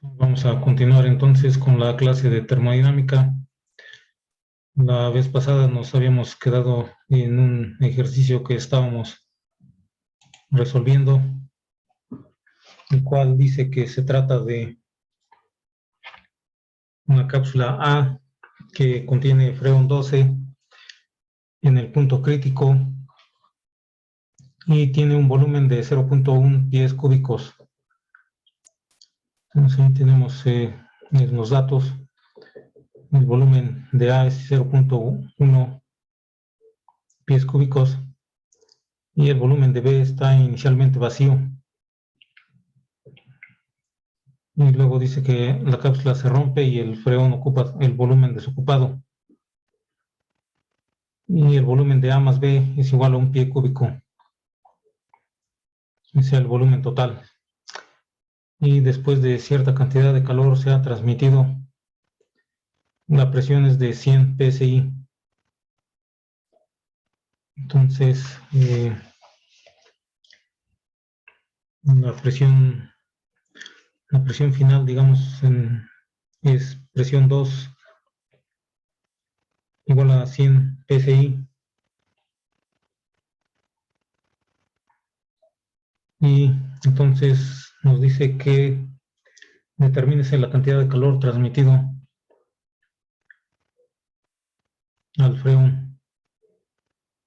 Vamos a continuar entonces con la clase de termodinámica. La vez pasada nos habíamos quedado en un ejercicio que estábamos resolviendo, el cual dice que se trata de una cápsula A que contiene freón 12 en el punto crítico y tiene un volumen de 0.1 pies cúbicos. Entonces ahí tenemos los datos. El volumen de A es 0.1 pies cúbicos y el volumen de B está inicialmente vacío. Y luego dice que la cápsula se rompe y el freón ocupa el volumen desocupado. Y el volumen de A más B es igual a un pie cúbico. Ese es el volumen total. Y después de cierta cantidad de calor se ha transmitido, la presión es de 100 psi. Entonces, la presión final, digamos, es presión 2 igual a 100 psi. Y entonces nos dice que determínese la cantidad de calor transmitido al freón.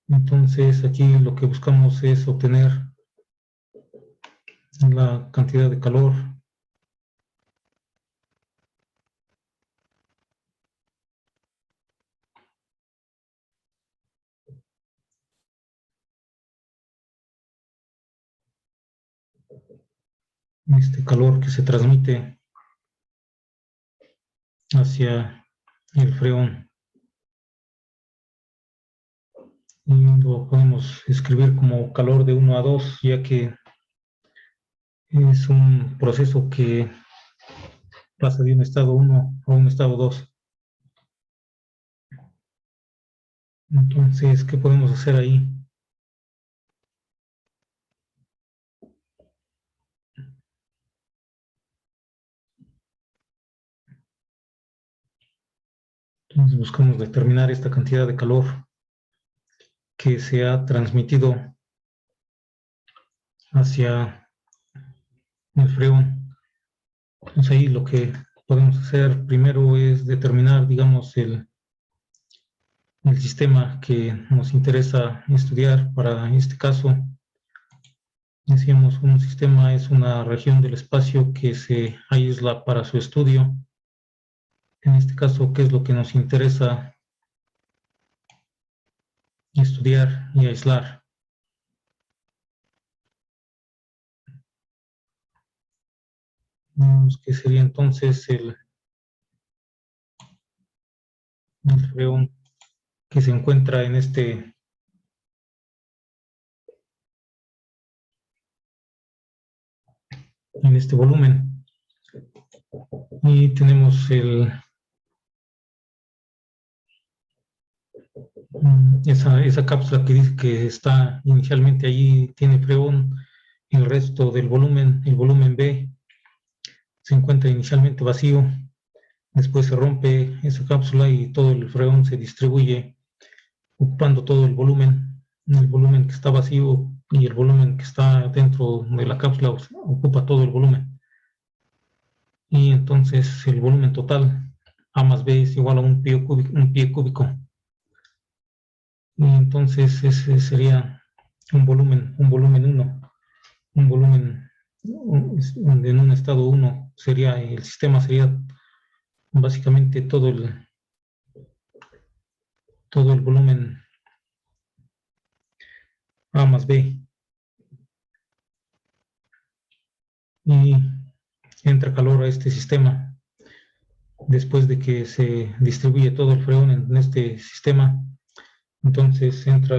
Entonces aquí lo que buscamos es obtener la cantidad de calor calor que se transmite hacia el freón. Y lo podemos escribir como calor de 1 a 2, ya que es un proceso que pasa de un estado 1 a un estado 2. Entonces, ¿qué podemos hacer ahí? Entonces buscamos determinar esta cantidad de calor que se ha transmitido hacia el freón. Entonces ahí lo que podemos hacer primero es determinar, digamos, el sistema que nos interesa estudiar. Para este caso, decíamos, un sistema es una región del espacio que se aísla para su estudio. En este caso, ¿qué es lo que nos interesa estudiar y aislar? Que sería entonces el freón que se encuentra en este volumen. Y tenemos esa cápsula que dice que está inicialmente allí, tiene freón. El resto del volumen, el volumen B, se encuentra inicialmente vacío. Después se rompe esa cápsula y todo el freón se distribuye ocupando todo el volumen que está vacío y el volumen que está dentro de la cápsula ocupa todo el volumen. Y entonces el volumen total, A más B, es igual a un pie cúbico. Y entonces ese sería un volumen 1. Un volumen donde en un estado 1 sería, el sistema sería básicamente todo el volumen A más B. Y entra calor a este sistema después de que se distribuye todo el freón en este sistema. Entonces entra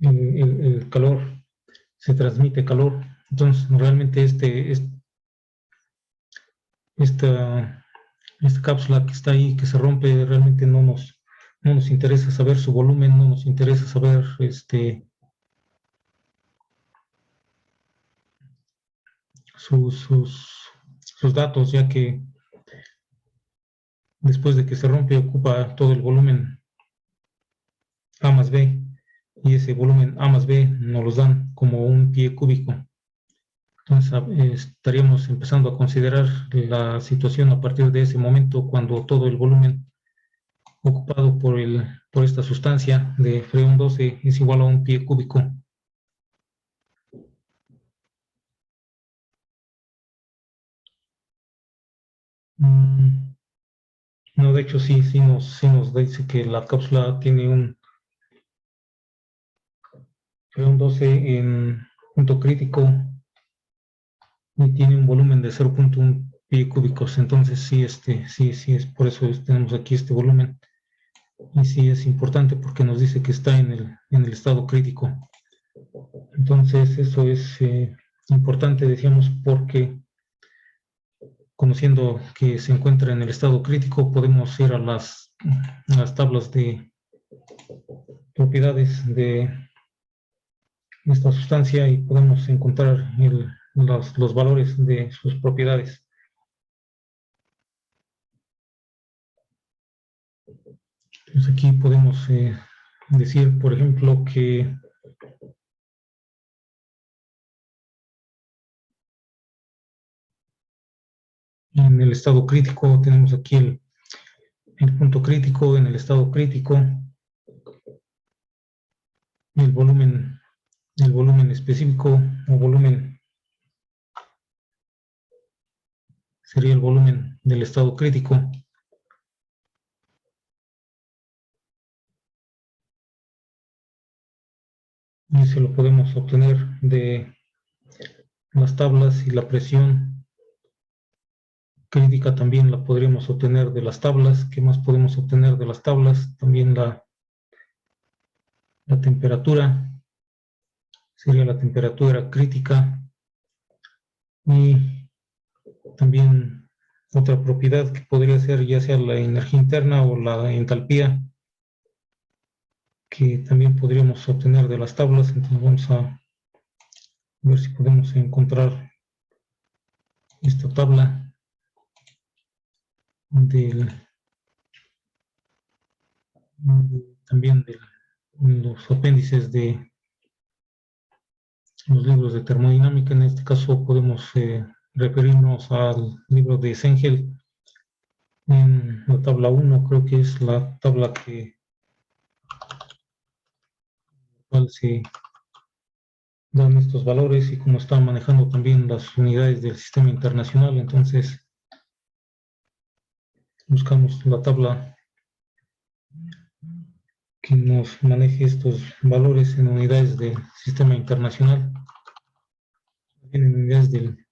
el calor, se transmite calor. Entonces realmente esta cápsula que está ahí, que se rompe, realmente no nos interesa saber su volumen, no nos interesa saber sus sus datos, ya que después de que se rompe ocupa todo el volumen A más B, y ese volumen A más B nos los dan como un pie cúbico. Entonces estaríamos empezando a considerar la situación a partir de ese momento, cuando todo el volumen ocupado por esta sustancia de freón 12 es igual a un pie cúbico. No, de hecho sí nos dice que la cápsula tiene un freón 12 en punto crítico y tiene un volumen de 0.1 pie cúbicos. Entonces sí es por eso tenemos aquí este volumen. Y sí es importante porque nos dice que está en el estado crítico. Entonces eso es importante, decíamos, porque conociendo que se encuentra en el estado crítico, podemos ir a las tablas de propiedades de esta sustancia y podemos encontrar los valores de sus propiedades. Entonces aquí podemos decir, por ejemplo, que en el estado crítico tenemos aquí el punto crítico, en el estado crítico, el volumen específico o volumen sería el volumen del estado crítico. Y se lo podemos obtener de las tablas, y la presión crítica también la podríamos obtener de las tablas. ¿Qué más podemos obtener de las tablas? También la temperatura, sería la temperatura crítica, y también otra propiedad que podría ser ya sea la energía interna o la entalpía, que también podríamos obtener de las tablas. Entonces vamos a ver si podemos encontrar esta tabla también de los apéndices de los libros de termodinámica. En este caso podemos referirnos al libro de Sengel en la tabla 1, creo que es la tabla cual se dan estos valores y cómo están manejando también las unidades del sistema internacional. Entonces buscamos la tabla que nos maneje estos valores en unidades del sistema internacional, en unidades del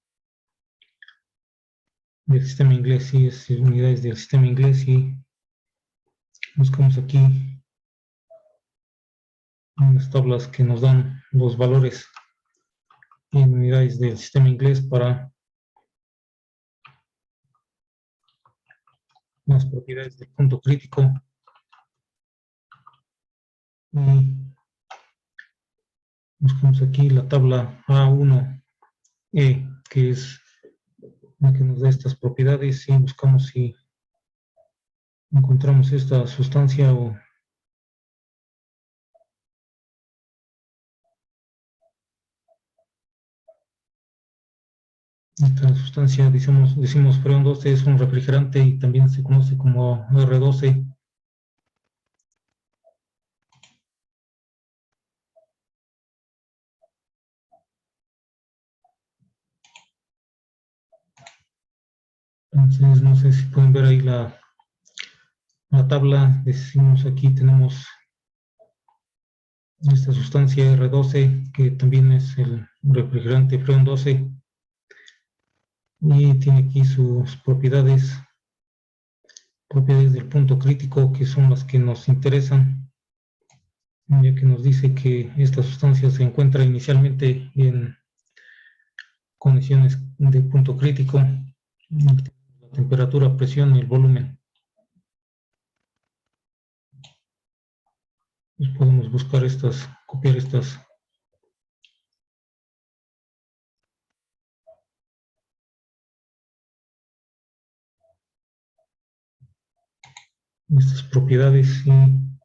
sistema inglés. Sí, es unidades del sistema inglés, y buscamos aquí unas tablas que nos dan los valores en unidades del sistema inglés para las propiedades del punto crítico. Y buscamos aquí la tabla A1E, que es la que nos da estas propiedades, y buscamos si encontramos esta sustancia o esta sustancia. Decimos freón 12 es un refrigerante y también se conoce como R12. Entonces no sé si pueden ver ahí la tabla. Decimos aquí tenemos esta sustancia R12, que también es el refrigerante freón 12, y tiene aquí sus propiedades del punto crítico, que son las que nos interesan, ya que nos dice que esta sustancia se encuentra inicialmente en condiciones de punto crítico, la temperatura, presión y el volumen. Pues podemos buscar copiar estas estas propiedades y sin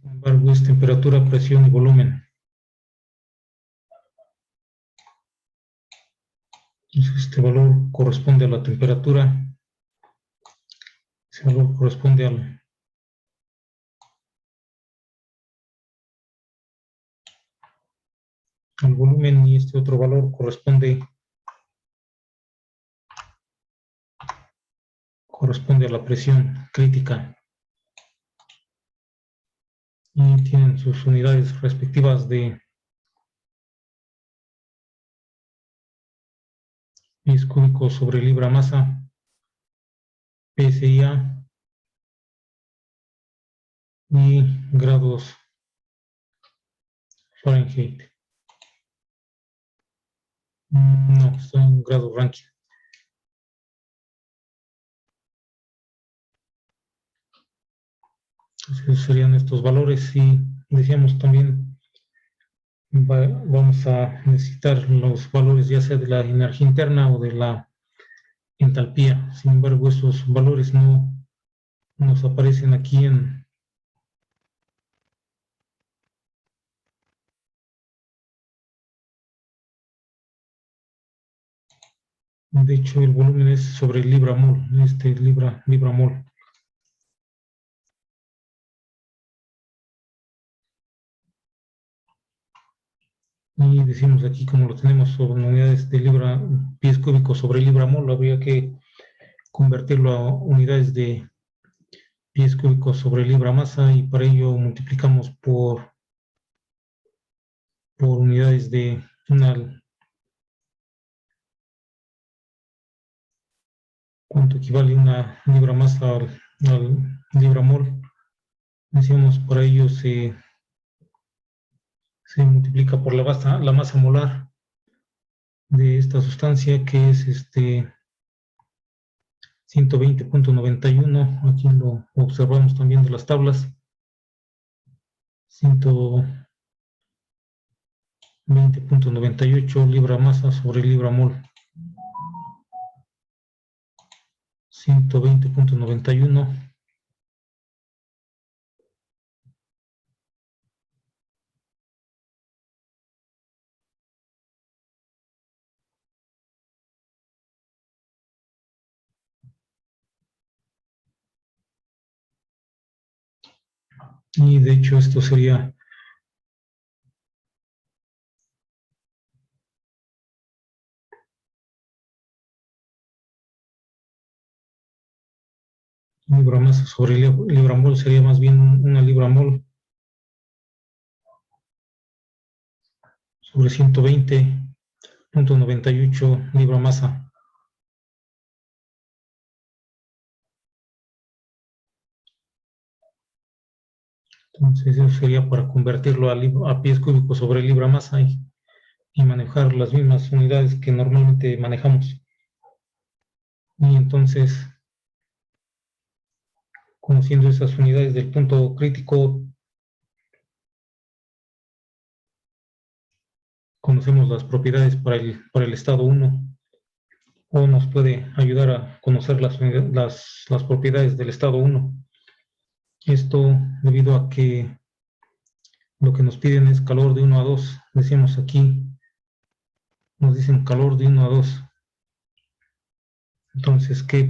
embargo es temperatura, presión y volumen. Entonces, este valor corresponde a la temperatura, ese valor corresponde al volumen y este otro valor corresponde a la presión crítica. Y tienen sus unidades respectivas de pies cúbicos sobre libra masa, PSI y grados Fahrenheit. No, son grados Rankine. Entonces serían estos valores y decíamos también vamos a necesitar los valores ya sea de la energía interna o de la entalpía. Sin embargo, esos valores no nos aparecen aquí de hecho el volumen es sobre libra mol, libra mol. Y decimos aquí como lo tenemos sobre unidades de pies cúbicos sobre libra mol, habría que convertirlo a unidades de pies cúbicos sobre libra masa y para ello multiplicamos por unidades de cuánto equivale una libra masa al libra mol. Decíamos por ello se multiplica por la masa molar de esta sustancia que es 120.91, aquí lo observamos también de las tablas, 120.98 libra masa sobre libra mol, 120.91. Y de hecho esto sería libra masa sobre libra mol, sería más bien una libra mol sobre 120.98 libra masa. Entonces eso sería para convertirlo a pies cúbicos sobre libra masa y manejar las mismas unidades que normalmente manejamos. Y entonces, conociendo esas unidades del punto crítico, conocemos las propiedades para el estado 1, o nos puede ayudar a conocer las propiedades del estado 1. Esto debido a que lo que nos piden es calor de 1 a 2. Decíamos aquí, nos dicen calor de 1 a 2. Entonces, qué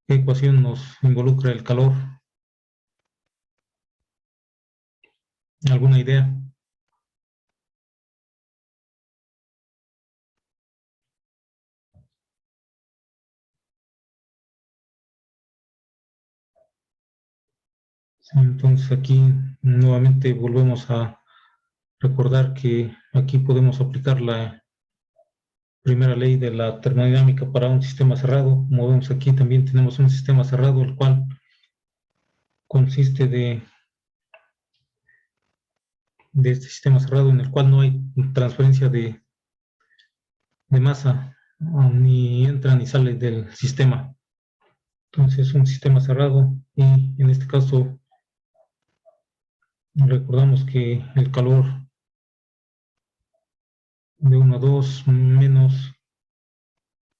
ecuación nos involucra el calor? ¿Alguna idea? Entonces aquí nuevamente volvemos a recordar que aquí podemos aplicar la primera ley de la termodinámica para un sistema cerrado. Como vemos aquí también tenemos un sistema cerrado, el cual consiste de de este sistema cerrado en el cual no hay transferencia de masa, ni entra ni sale del sistema. Entonces es un sistema cerrado y en este caso recordamos que el calor de 1 a 2 menos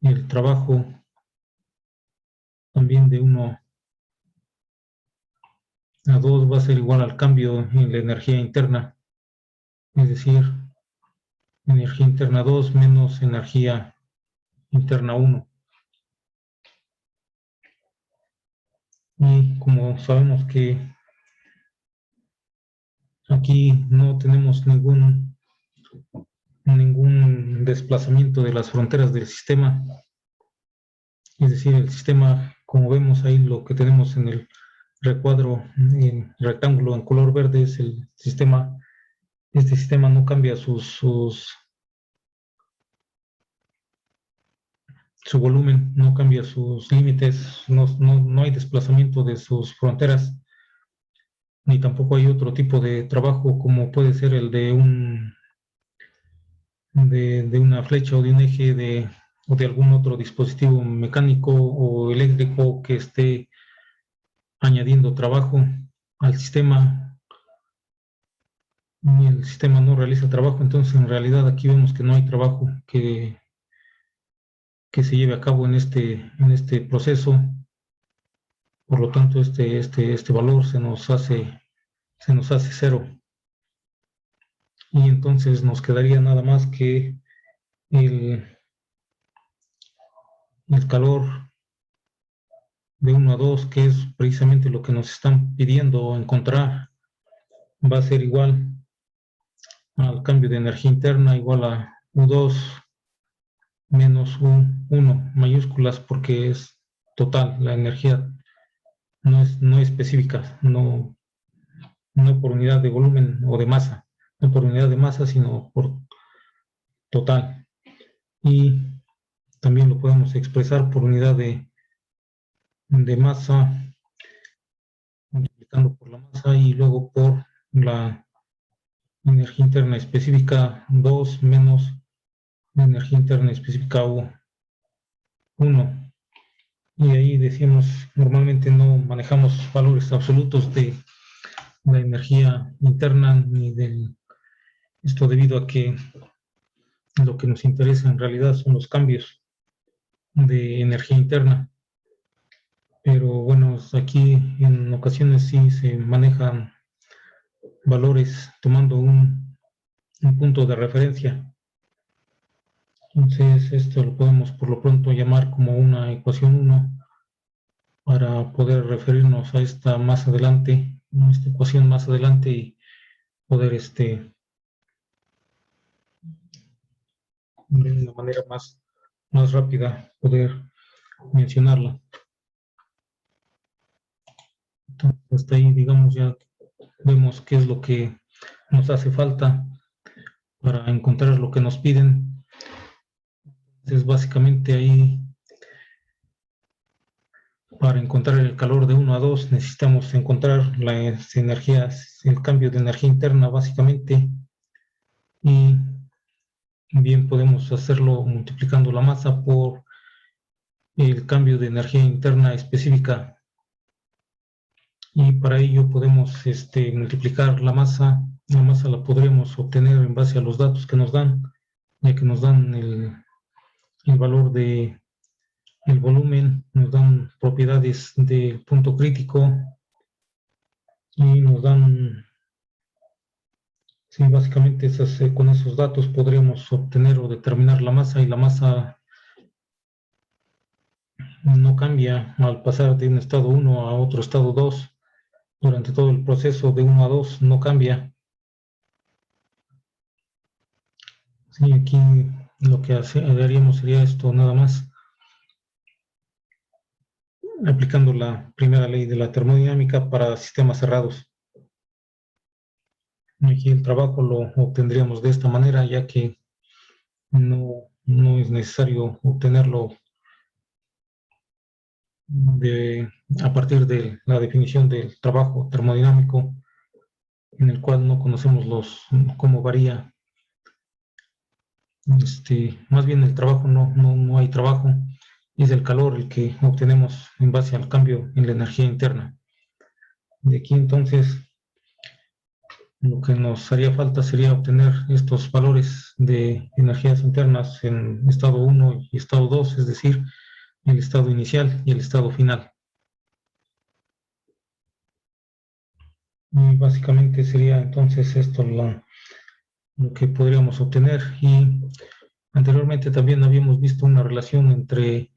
el trabajo también de 1 a 2 va a ser igual al cambio en la energía interna, es decir, energía interna 2 menos energía interna 1. Y como sabemos que aquí no tenemos ningún desplazamiento de las fronteras del sistema, es decir, el sistema, como vemos ahí, lo que tenemos en el recuadro, en rectángulo en color verde, es el sistema. Este sistema no cambia su volumen, no cambia sus límites, no hay desplazamiento de sus fronteras, ni tampoco hay otro tipo de trabajo como puede ser el de de una flecha o de un eje o de algún otro dispositivo mecánico o eléctrico que esté añadiendo trabajo al sistema, y el sistema no realiza trabajo. Entonces en realidad aquí vemos que no hay trabajo que se lleve a cabo en este proceso. Por lo tanto este valor se nos hace cero, y entonces nos quedaría nada más que el calor de 1 a 2, que es precisamente lo que nos están pidiendo encontrar, va a ser igual al cambio de energía interna, igual a U2 menos U1, mayúsculas, porque es total, la energía no es específica, no por unidad de volumen o de masa, no por unidad de masa, sino por total. Y también lo podemos expresar por unidad de masa, multiplicando por la masa y luego por la energía interna específica 2 menos la energía interna específica 1. Y ahí decimos, normalmente no manejamos valores absolutos de la energía interna ni del esto, debido a que lo que nos interesa en realidad son los cambios de energía interna. Pero bueno, aquí en ocasiones sí se manejan valores tomando un punto de referencia. Entonces esto lo podemos por lo pronto llamar como una ecuación 1 para poder referirnos a esta más adelante, a esta ecuación más adelante, y poder de una manera más rápida poder mencionarla. Entonces hasta ahí, digamos, ya vemos qué es lo que nos hace falta para encontrar lo que nos piden. Entonces básicamente ahí, para encontrar el calor de 1 a 2 necesitamos encontrar las energías, el cambio de energía interna básicamente, y bien podemos hacerlo multiplicando la masa por el cambio de energía interna específica, y para ello podemos multiplicar la masa. La masa la podremos obtener en base a los datos que nos dan, ya que nos dan el valor de el volumen, nos dan propiedades del punto crítico y nos dan, sí, básicamente con esos datos podremos obtener o determinar la masa, y la masa no cambia al pasar de un estado 1 a otro estado 2. Durante todo el proceso de 1 a 2 no cambia. Sí, aquí lo que haríamos sería esto nada más, aplicando la primera ley de la termodinámica para sistemas cerrados. Aquí el trabajo lo obtendríamos de esta manera, ya que no es necesario obtenerlo a partir de la definición del trabajo termodinámico, en el cual no conocemos cómo varía. Más bien el trabajo, no hay trabajo, es el calor el que obtenemos en base al cambio en la energía interna. De aquí entonces lo que nos haría falta sería obtener estos valores de energías internas en estado 1 y estado 2, es decir, el estado inicial y el estado final. Y básicamente sería entonces esto lo que podríamos obtener. Y anteriormente también habíamos visto una relación entre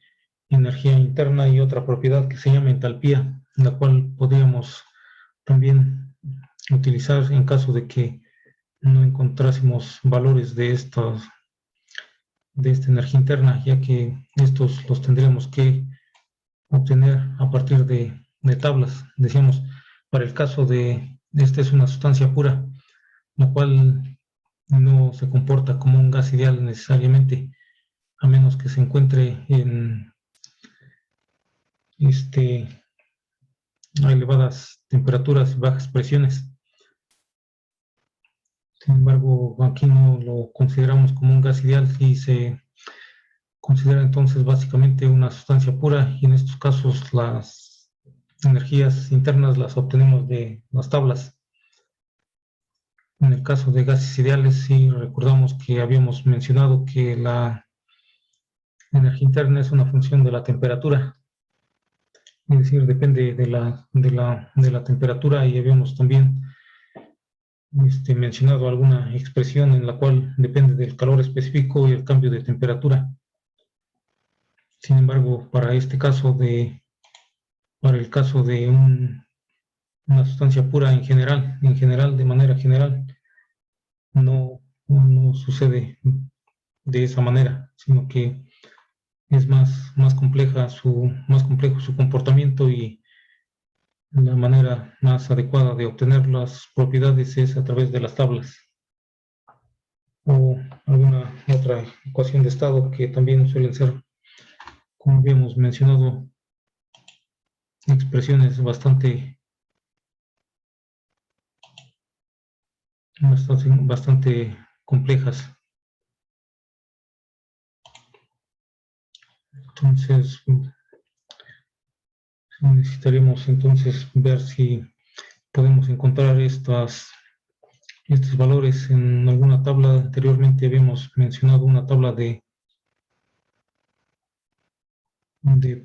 energía interna y otra propiedad que se llama entalpía, la cual podríamos también utilizar en caso de que no encontrásemos valores de esta energía interna, ya que estos los tendríamos que obtener a partir de tablas. Decíamos, para el caso de esta es una sustancia pura, la cual no se comporta como un gas ideal necesariamente, a menos que se encuentre a elevadas temperaturas y bajas presiones. Sin embargo, aquí no lo consideramos como un gas ideal y se considera entonces básicamente una sustancia pura, y en estos casos las energías internas las obtenemos de las tablas. En el caso de gases ideales, sí recordamos que habíamos mencionado que la energía interna es una función de la temperatura, es decir, depende de la temperatura, y habíamos también mencionado alguna expresión en la cual depende del calor específico y el cambio de temperatura. Sin embargo, para el caso de una sustancia pura en general, de manera general, no sucede de esa manera, sino que es más complejo su comportamiento, y la manera más adecuada de obtener las propiedades es a través de las tablas o alguna otra ecuación de estado, que también suelen ser, como habíamos mencionado, expresiones bastante complejas. Entonces, necesitaríamos entonces ver si podemos encontrar estos valores en alguna tabla. Anteriormente habíamos mencionado una tabla de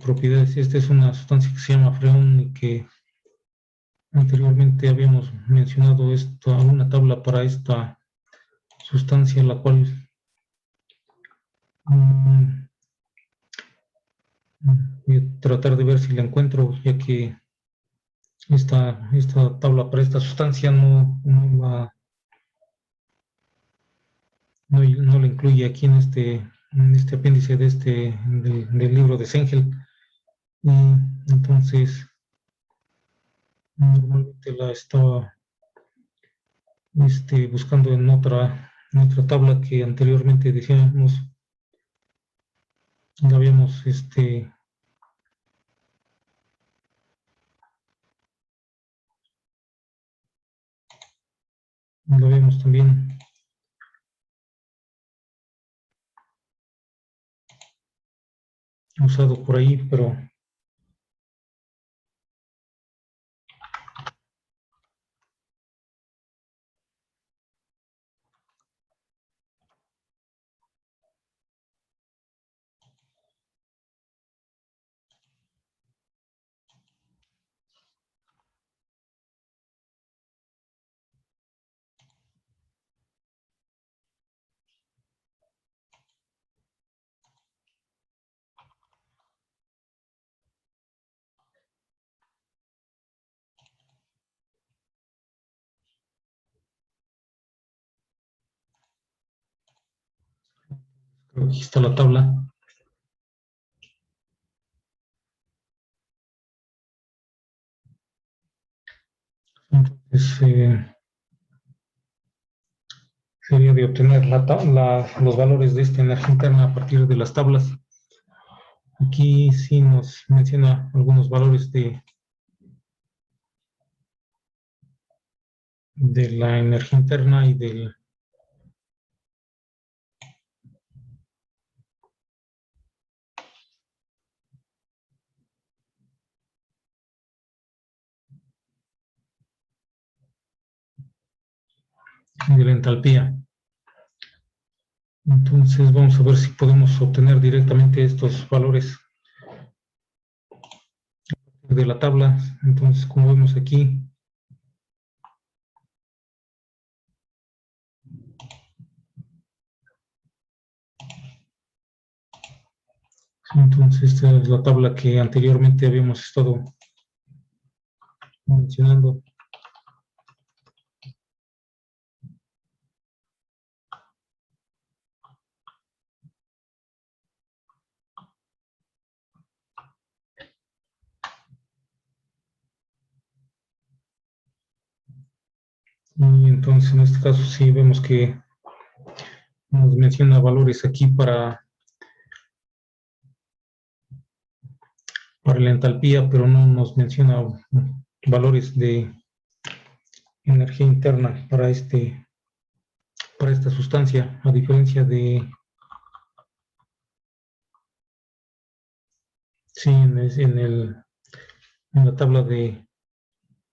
propiedades. Esta es una sustancia que se llama freón, y que anteriormente habíamos mencionado una tabla para esta sustancia, la cual voy a tratar de ver si la encuentro, ya que esta tabla para esta sustancia no la incluye aquí en este apéndice del libro de Sengel. Y entonces normalmente la estaba buscando en otra tabla que anteriormente decíamos, la habíamos también usado por ahí, pero creo que aquí está la tabla. Entonces sería de obtener los valores de esta energía interna a partir de las tablas. Aquí sí nos menciona algunos valores de la energía interna y del de la entalpía. Entonces vamos a ver si podemos obtener directamente estos valores de la tabla. Entonces, como vemos aquí, entonces esta es la tabla que anteriormente habíamos estado mencionando. Y entonces en este caso sí vemos que nos menciona valores aquí para la entalpía, pero no nos menciona valores de energía interna para esta sustancia, a diferencia de sí, en la tabla de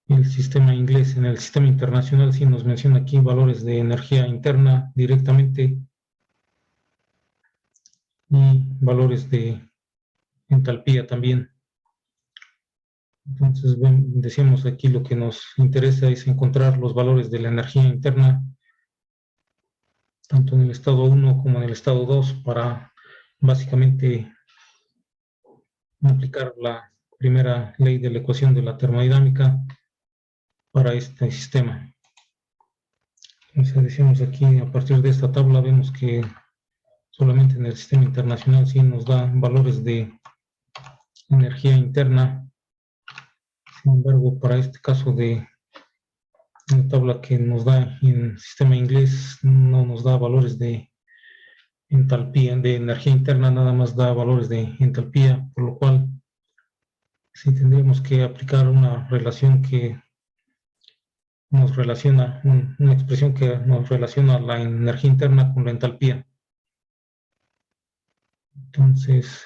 el sistema inglés, en el sistema internacional sí nos menciona aquí valores de energía interna directamente y valores de entalpía también. Entonces, decíamos aquí lo que nos interesa es encontrar los valores de la energía interna, tanto en el estado 1 como en el estado 2, para básicamente aplicar la primera ley de la ecuación de la termodinámica para este sistema. Entonces, decíamos aquí, a partir de esta tabla, vemos que solamente en el sistema internacional sí nos da valores de energía interna. Sin embargo, para este caso de la tabla que nos da en el sistema inglés, no nos da valores de entalpía, de energía interna, nada más da valores de entalpía, por lo cual sí tendríamos que aplicar una relación que nos relaciona, una expresión que nos relaciona la energía interna con la entalpía. Entonces,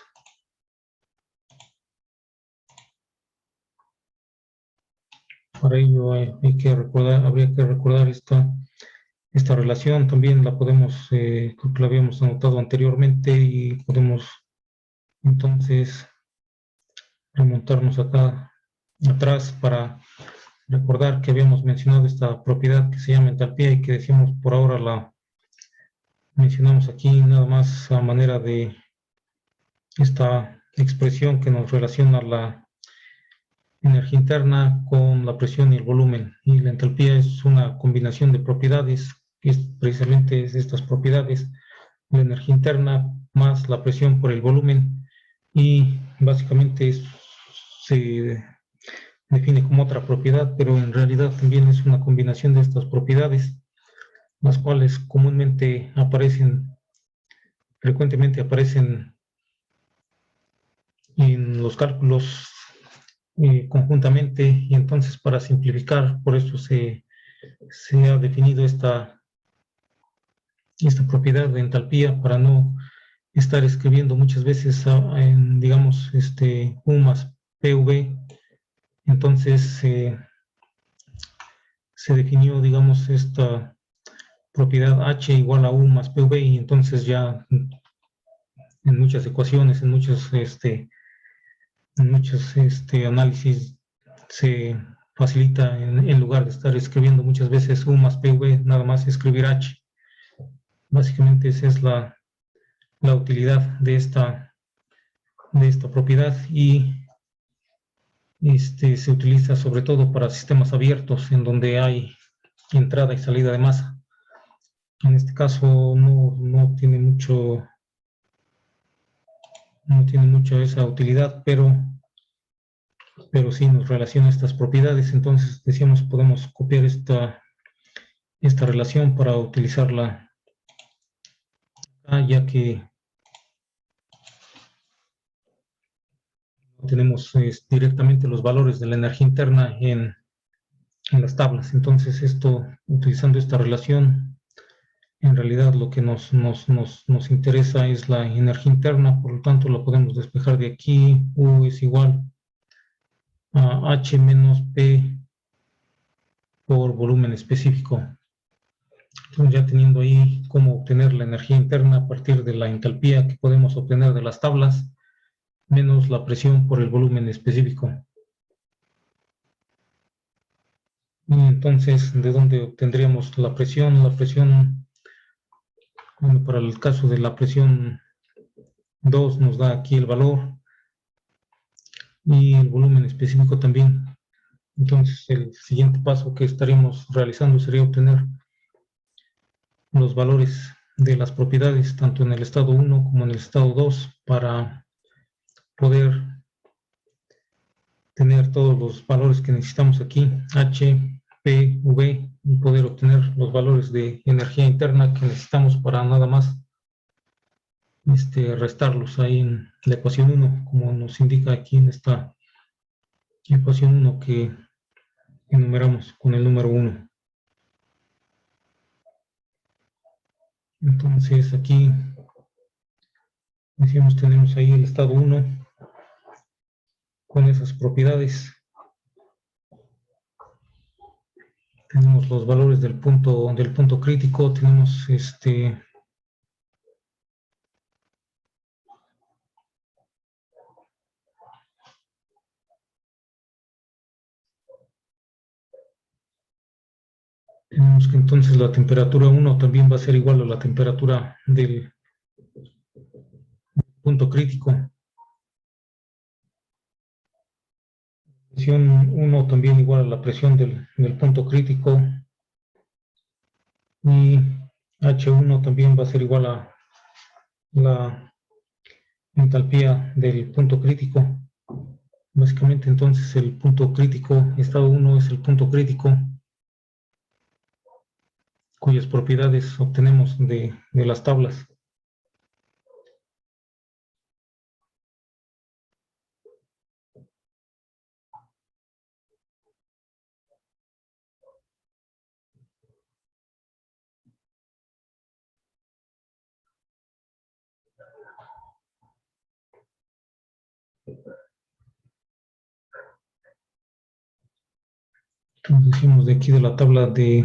para ello habría que recordar esta relación. También la podemos, creo que la habíamos anotado anteriormente y podemos entonces remontarnos acá atrás para recordar que habíamos mencionado esta propiedad que se llama entalpía y que decimos por ahora la mencionamos aquí nada más a manera de esta expresión que nos relaciona la energía interna con la presión y el volumen. Y la entalpía es una combinación de propiedades, que es precisamente estas propiedades, la energía interna más la presión por el volumen, y básicamente se define como otra propiedad, pero en realidad también es una combinación de estas propiedades, las cuales comúnmente frecuentemente aparecen en los cálculos conjuntamente, y entonces para simplificar, por eso se ha definido esta propiedad de entalpía para no estar escribiendo muchas veces en, digamos, U más PV. Entonces se definió, digamos, esta propiedad H igual a U más PV, y entonces ya en muchas ecuaciones, en muchos análisis se facilita, en lugar de estar escribiendo muchas veces U más PV, nada más escribir H. Básicamente esa es la utilidad de esta propiedad, y se utiliza sobre todo para sistemas abiertos en donde hay entrada y salida de masa. En este caso no tiene mucho esa utilidad, pero sí nos relaciona estas propiedades. Entonces decíamos, podemos copiar esta relación para utilizarla acá, ya que tenemos directamente los valores de la energía interna en en las tablas. Entonces esto, utilizando esta relación, en realidad lo que nos interesa es la energía interna, por lo tanto la podemos despejar de aquí. U es igual a H menos P por volumen específico. Entonces ya teniendo ahí cómo obtener la energía interna a partir de la entalpía que podemos obtener de las tablas, menos la presión por el volumen específico. Y entonces, ¿de dónde obtendríamos la presión? La presión, bueno, para el caso de la presión 2 nos da aquí el valor y el volumen específico también. Entonces, el siguiente paso que estaríamos realizando sería obtener los valores de las propiedades, tanto en el estado 1 como en el estado 2, para poder tener todos los valores que necesitamos aquí, H, P, V, y poder obtener los valores de energía interna que necesitamos para nada más restarlos ahí en la ecuación 1, como nos indica aquí en esta ecuación 1 que enumeramos con el número 1. Entonces aquí decíamos, tenemos ahí el estado 1 con esas propiedades. Tenemos los valores del punto crítico, tenemos tenemos que entonces la temperatura 1 también va a ser igual a la temperatura del punto crítico. Presión 1 también igual a la presión del punto crítico. Y H1 también va a ser igual a la entalpía del punto crítico. Básicamente entonces el punto crítico, estado 1 es el punto crítico cuyas propiedades obtenemos de las tablas. Entonces decimos de aquí de la tabla de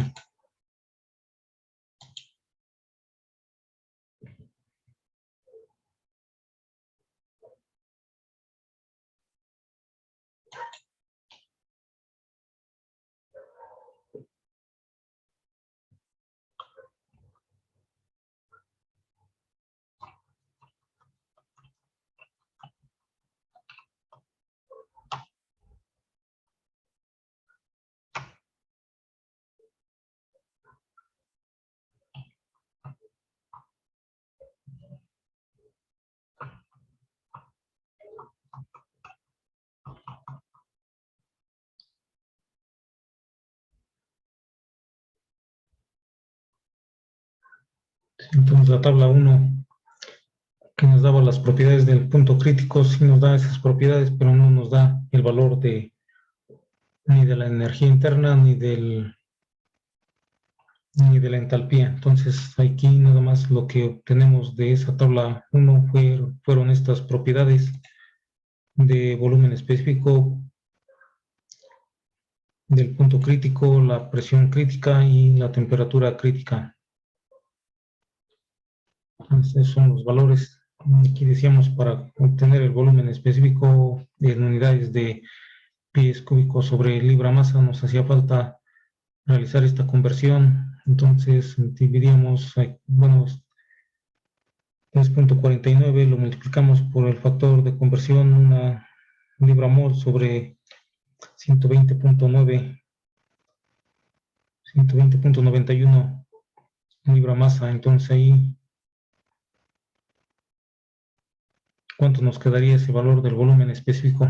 entonces la tabla 1 que nos daba las propiedades del punto crítico, sí nos da esas propiedades, pero no nos da el valor ni de la energía interna ni de la entalpía. Entonces aquí nada más lo que obtenemos de esa tabla 1 fueron estas propiedades de volumen específico, del punto crítico, la presión crítica y la temperatura crítica. Entonces son los valores. Aquí decíamos, para obtener el volumen específico en unidades de pies cúbicos sobre libra masa, nos hacía falta realizar esta conversión. Entonces dividíamos, bueno, 3.49 lo multiplicamos por el factor de conversión, una libra mol sobre 120.91 libra masa. Entonces ahí, ¿cuánto nos quedaría ese valor del volumen específico?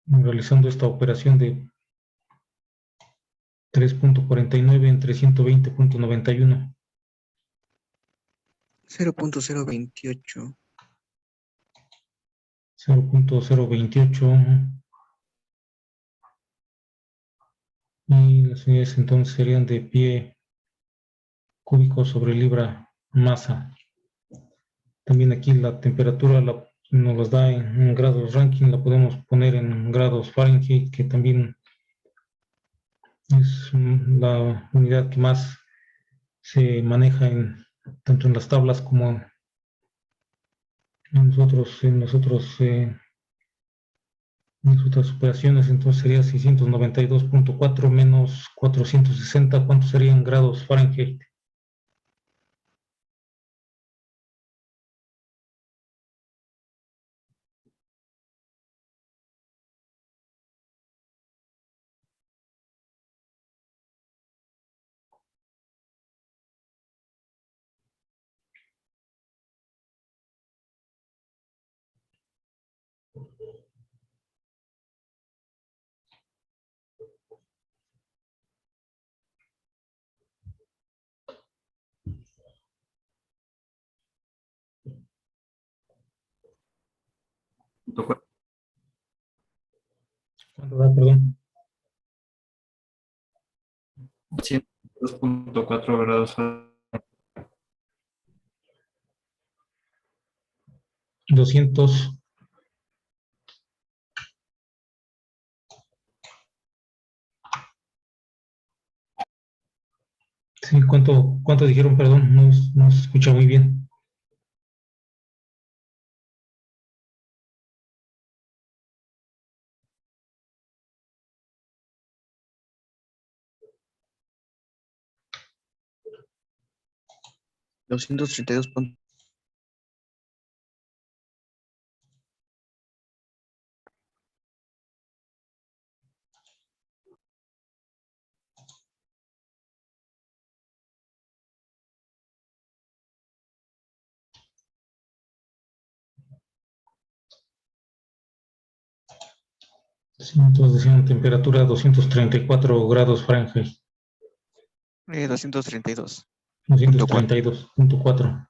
Realizando esta operación de 3.49 entre 120.91. 0.028. 0.028. Y las unidades entonces serían de pie cúbico sobre libra masa. También aquí la temperatura nos las da en grados Rankine, la podemos poner en grados Fahrenheit, que también es la unidad que más se maneja tanto en las tablas como en otras operaciones. Entonces sería 692.4 menos 460. ¿Cuántos serían grados Fahrenheit? ¿Cuánto da, perdón? 2.4 grados. 200. Sí, ¿cuánto dijeron? Perdón, no se escucha muy bien. $232. Entonces decían temperatura 234 grados Fahrenheit. 232. 232.4.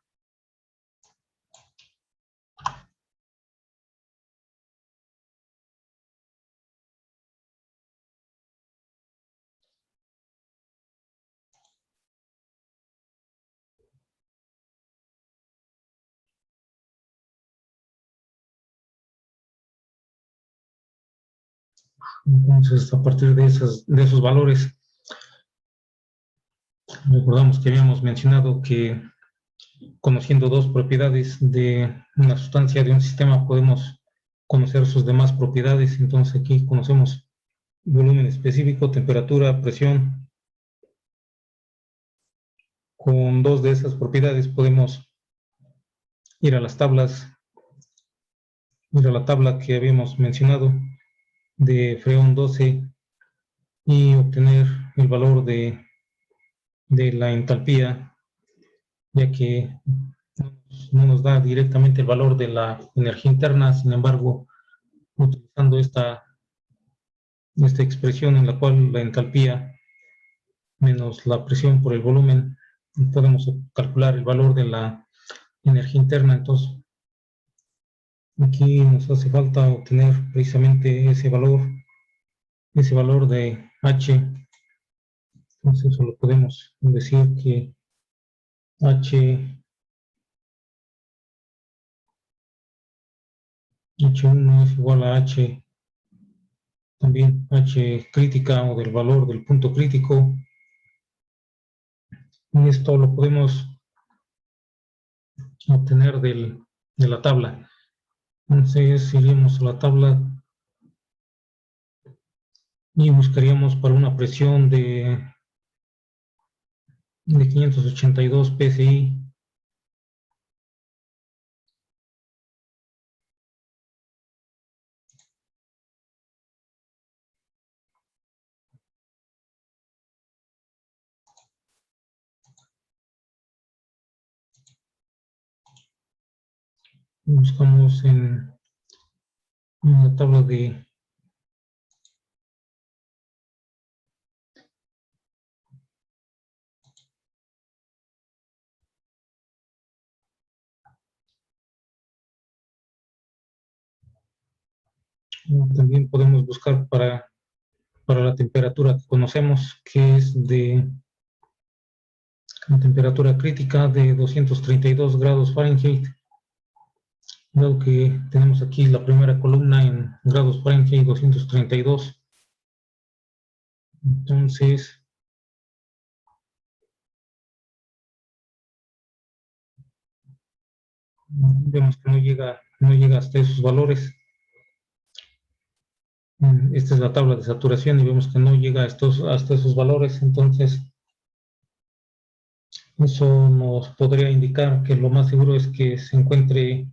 Entonces, a partir de esos valores, recordamos que habíamos mencionado que conociendo dos propiedades de una sustancia de un sistema podemos conocer sus demás propiedades. Entonces aquí conocemos volumen específico, temperatura, presión. Con dos de esas propiedades podemos ir a las tablas, ir a la tabla que habíamos mencionado de Freon 12 y obtener el valor de la entalpía, ya que no nos da directamente el valor de la energía interna. Sin embargo, utilizando esta expresión en la cual la entalpía menos la presión por el volumen, podemos calcular el valor de la energía interna. Entonces, aquí nos hace falta obtener precisamente ese valor de H. Entonces, solo podemos decir que H1 es igual a H, también H crítica o del valor del punto crítico. Y esto lo podemos obtener de la tabla. Entonces iríamos a la tabla y buscaríamos para una presión de 582 psi. Buscamos en la tabla de También podemos buscar para la temperatura que conocemos, que es de la temperatura crítica de 232 grados Fahrenheit, dado que tenemos aquí la primera columna en grados Fahrenheit 232. Entonces, vemos que no llega hasta esos valores. Esta es la tabla de saturación y vemos que no llega hasta esos valores. Entonces, eso nos podría indicar que lo más seguro es que se encuentre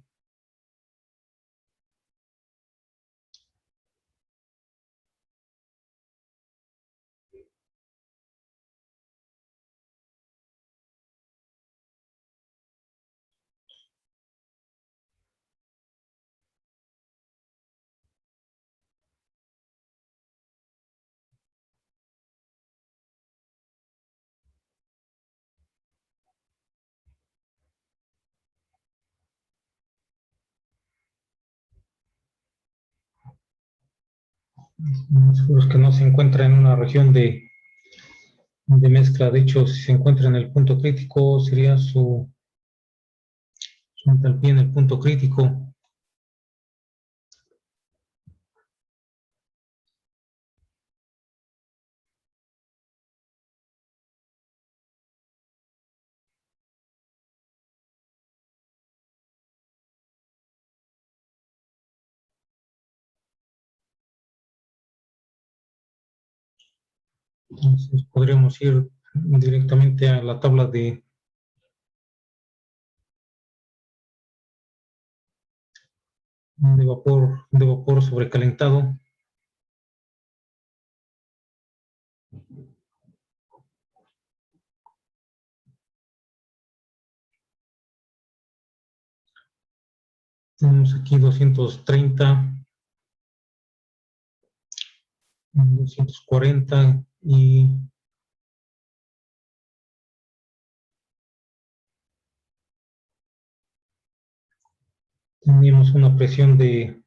seguros que no se encuentra en una región de mezcla. De hecho, si se encuentra en el punto crítico, sería su entalpía en el punto crítico. Entonces, podríamos ir directamente a la tabla de vapor sobrecalentado. Tenemos aquí 230, 240 y tenemos una presión de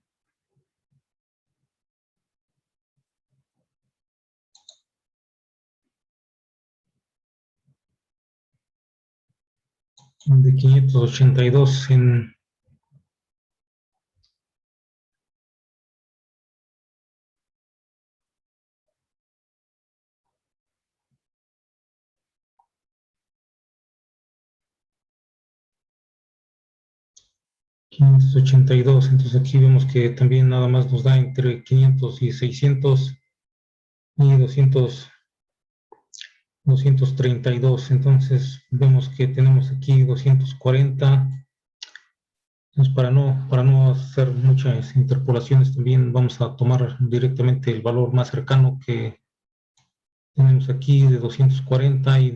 582 en $582. Entonces aquí vemos que también nada más nos da entre 500 y 600 y 232. Entonces vemos que tenemos aquí 240. Entonces para no hacer muchas interpolaciones, también vamos a tomar directamente el valor más cercano que tenemos aquí de 240 y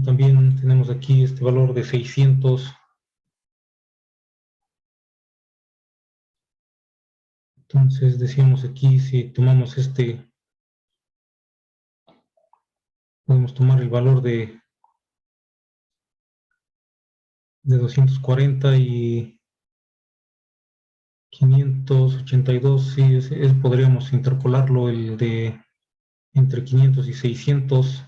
también tenemos aquí este valor de 600. Entonces decíamos aquí, si tomamos podemos tomar el valor de 240 y 582. Sí, podríamos interpolarlo el de entre 500 y 600,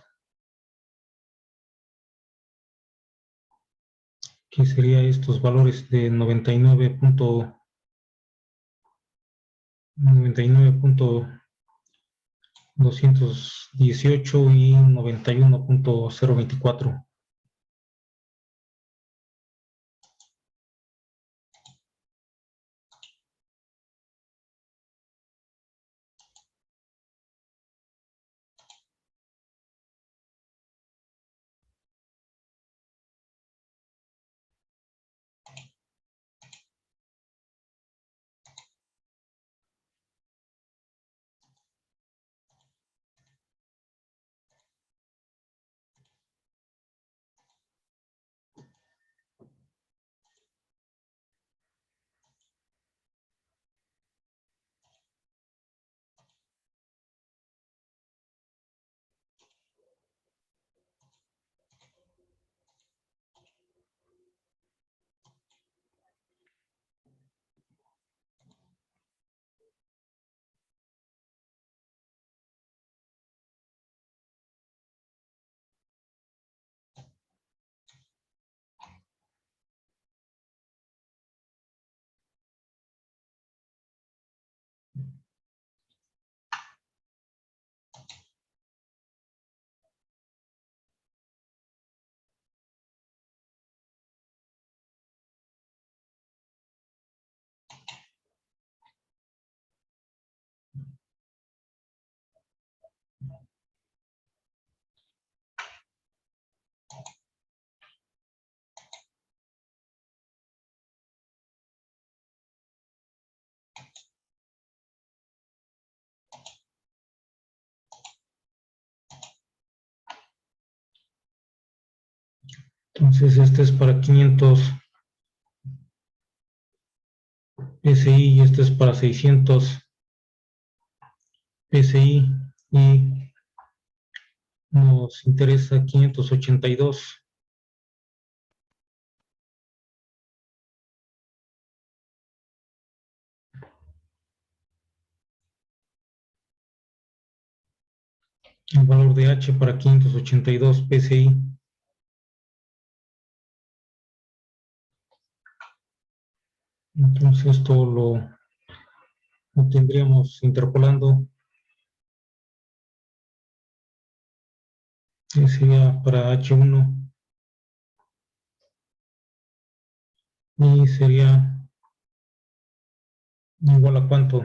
que sería estos valores de 99.218 y 91.024. Entonces este es para 500 PSI y este es para 600 PSI y nos interesa 582. El valor de H para 582 PSI. Entonces esto lo tendríamos interpolando. Sería para H1 y sería igual a cuánto.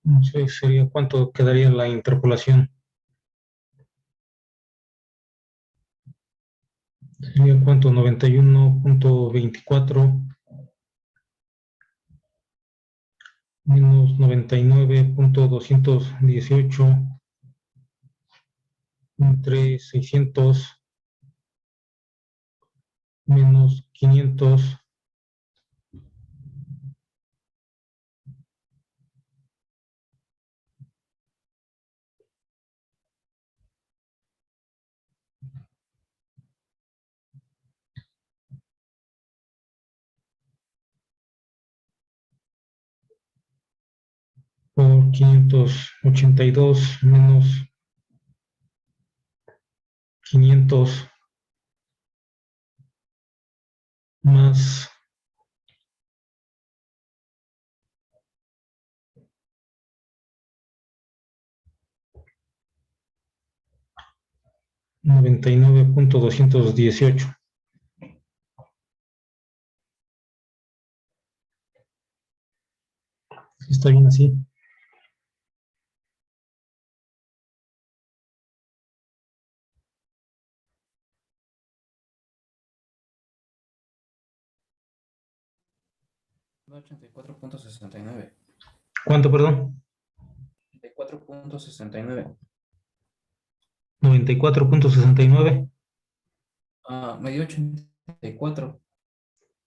No sé, sería cuánto quedaría la interpolación. Sería cuánto, 91.24 menos 99.218 entre 600 menos 500 por 582 menos 500 más 99.218. Está bien así. No, 84.69. ¿Cuánto, perdón? 84.69. 94.69. Me dio 84.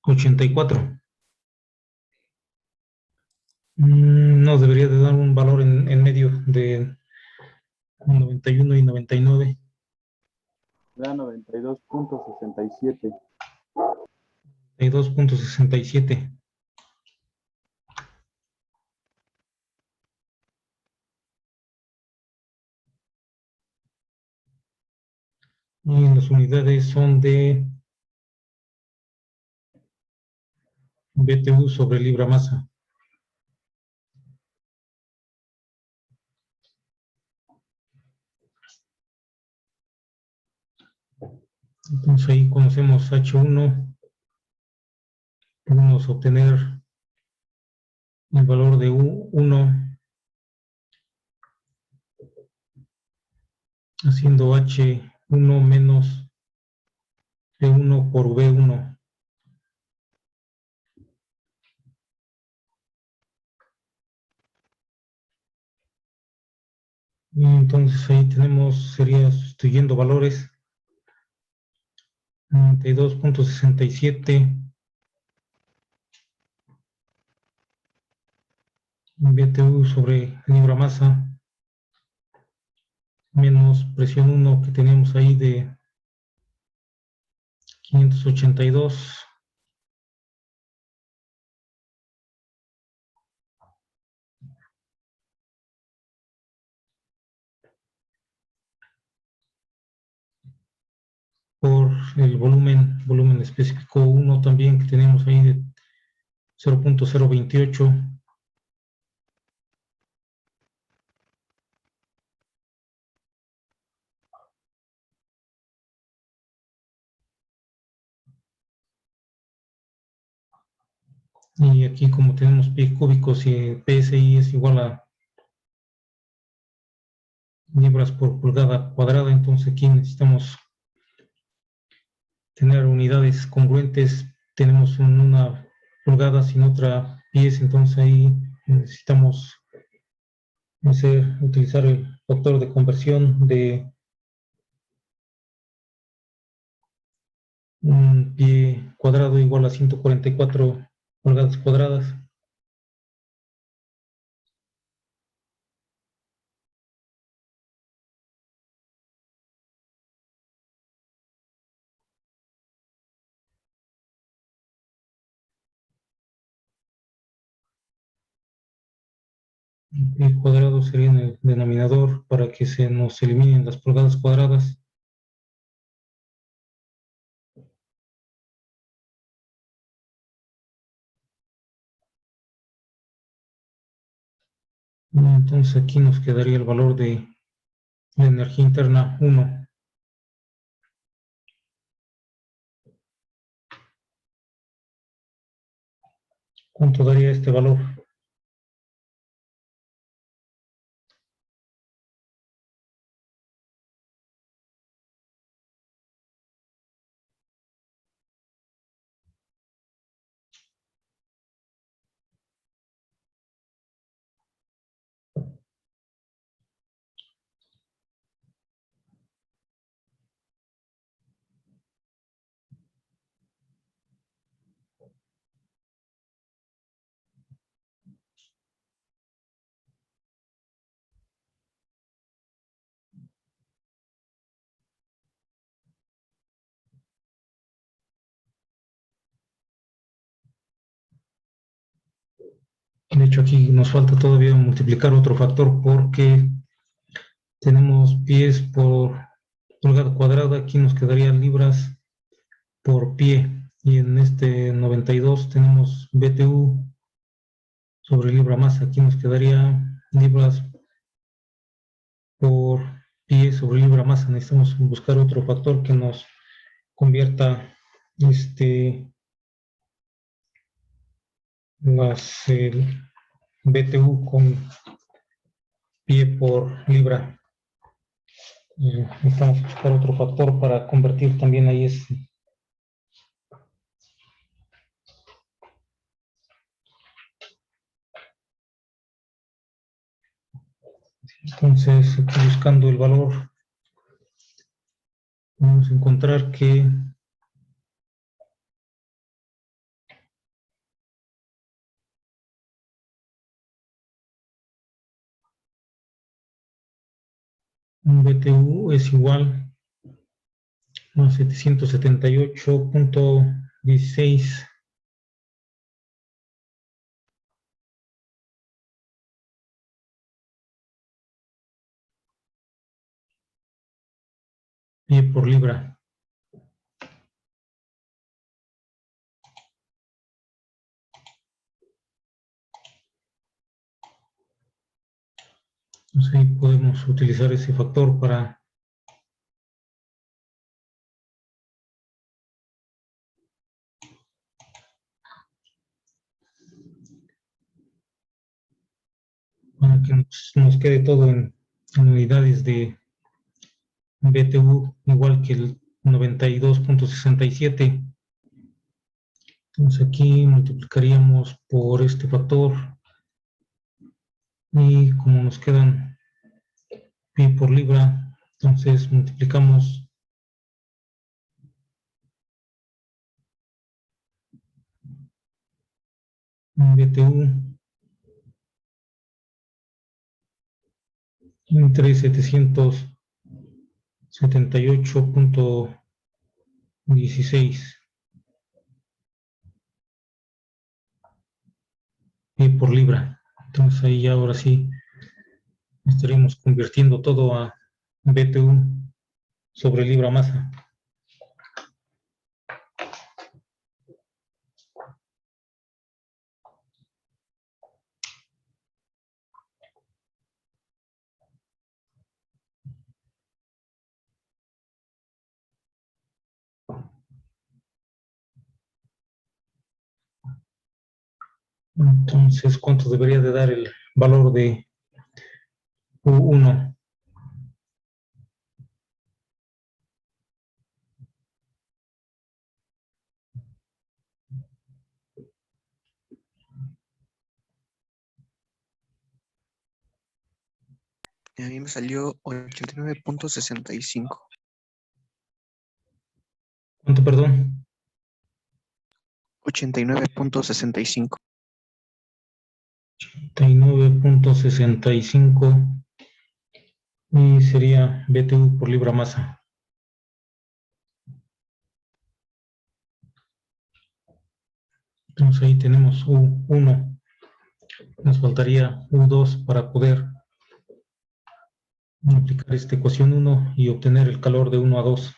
84. No, debería de dar un valor en medio de 91 y 99. Da 92.67. 92.67. Y las unidades son de BTU sobre libra masa. Entonces ahí conocemos H1. Podemos obtener el valor de U1 haciendo H1 menos P1 por V1. Y entonces ahí tenemos, sería sustituyendo valores, 92.67 BTU sobre libra masa menos presión 1 que tenemos ahí de 582. Por el volumen específico 1 también que tenemos ahí de 0.028. Y aquí como tenemos pies cúbicos y PSI es igual a libras por pulgada cuadrada, entonces aquí necesitamos tener unidades congruentes. Tenemos una pulgada sin otra pies, entonces ahí necesitamos utilizar el factor de conversión de un pie cuadrado igual a 144 pulgadas cuadradas. Un pie cuadrado sería en el denominador para que se nos eliminen las pulgadas cuadradas. Entonces aquí nos quedaría el valor de la energía interna 1. ¿Cuánto daría este valor? De hecho, aquí nos falta todavía multiplicar otro factor porque tenemos pies por pulgada cuadrada. Aquí nos quedaría libras por pie. Y en este 92 tenemos BTU sobre libra masa. Aquí nos quedaría libras por pie sobre libra masa. Necesitamos buscar otro factor que nos convierta el BTU con pie por libra. Necesitamos buscar otro factor para convertir también ahí entonces aquí buscando el valor vamos a encontrar que un BTU es igual a 778.16 pie por libra. Entonces ahí podemos utilizar ese factor para que nos quede todo en unidades de BTU igual que el 92.67. Entonces aquí multiplicaríamos por este factor y como nos quedan pi por libra, entonces multiplicamos BTU entre 700 78.16 por libra. Entonces ahí ahora sí estaríamos convirtiendo todo a BTU sobre libra masa. Entonces, ¿cuánto debería de dar el valor de U1? Y a mí me salió 89.65. ¿Cuánto, perdón? 89.65. 39.65 y sería BTU por libra masa. Entonces ahí tenemos U1. Nos faltaría U2 para poder aplicar esta ecuación 1 y obtener el calor de 1 a 2.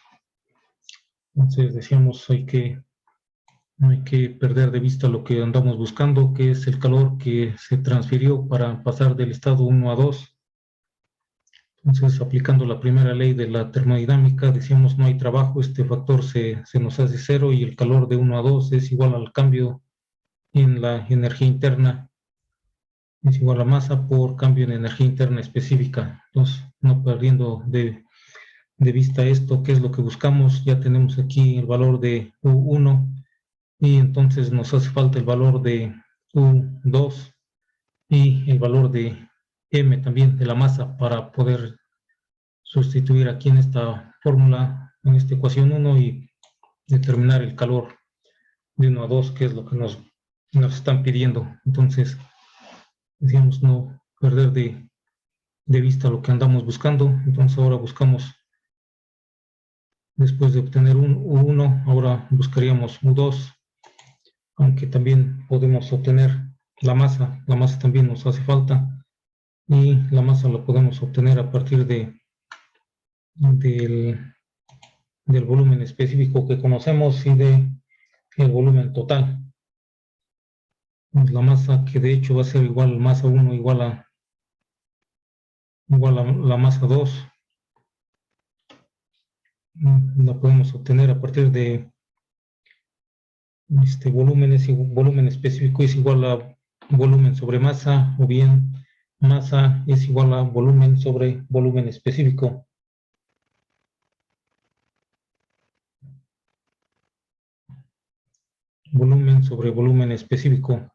Entonces decíamos, no hay que perder de vista lo que andamos buscando, que es el calor que se transfirió para pasar del estado 1 a 2. Entonces, aplicando la primera ley de la termodinámica, decíamos no hay trabajo, este factor se nos hace 0 y el calor de 1 a 2 es igual al cambio en la energía interna, es igual a masa por cambio en energía interna específica. Entonces, no perdiendo de vista esto, ¿qué es lo que buscamos? Ya tenemos aquí el valor de U1 y entonces nos hace falta el valor de U2 y el valor de M también, de la masa, para poder sustituir aquí en esta fórmula, en esta ecuación 1 y determinar el calor de 1 a 2, que es lo que nos están pidiendo. Entonces, decíamos no perder de vista lo que andamos buscando. Entonces ahora buscamos, después de obtener un U1, ahora buscaríamos U2, aunque también podemos obtener la masa también nos hace falta, y la masa la podemos obtener a partir del volumen específico que conocemos y del volumen total. La masa, que de hecho va a ser igual a masa 1 igual a la masa 2, la podemos obtener a partir de volumen específico es igual a volumen sobre masa, o bien masa es igual a volumen sobre volumen específico. Volumen sobre volumen específico.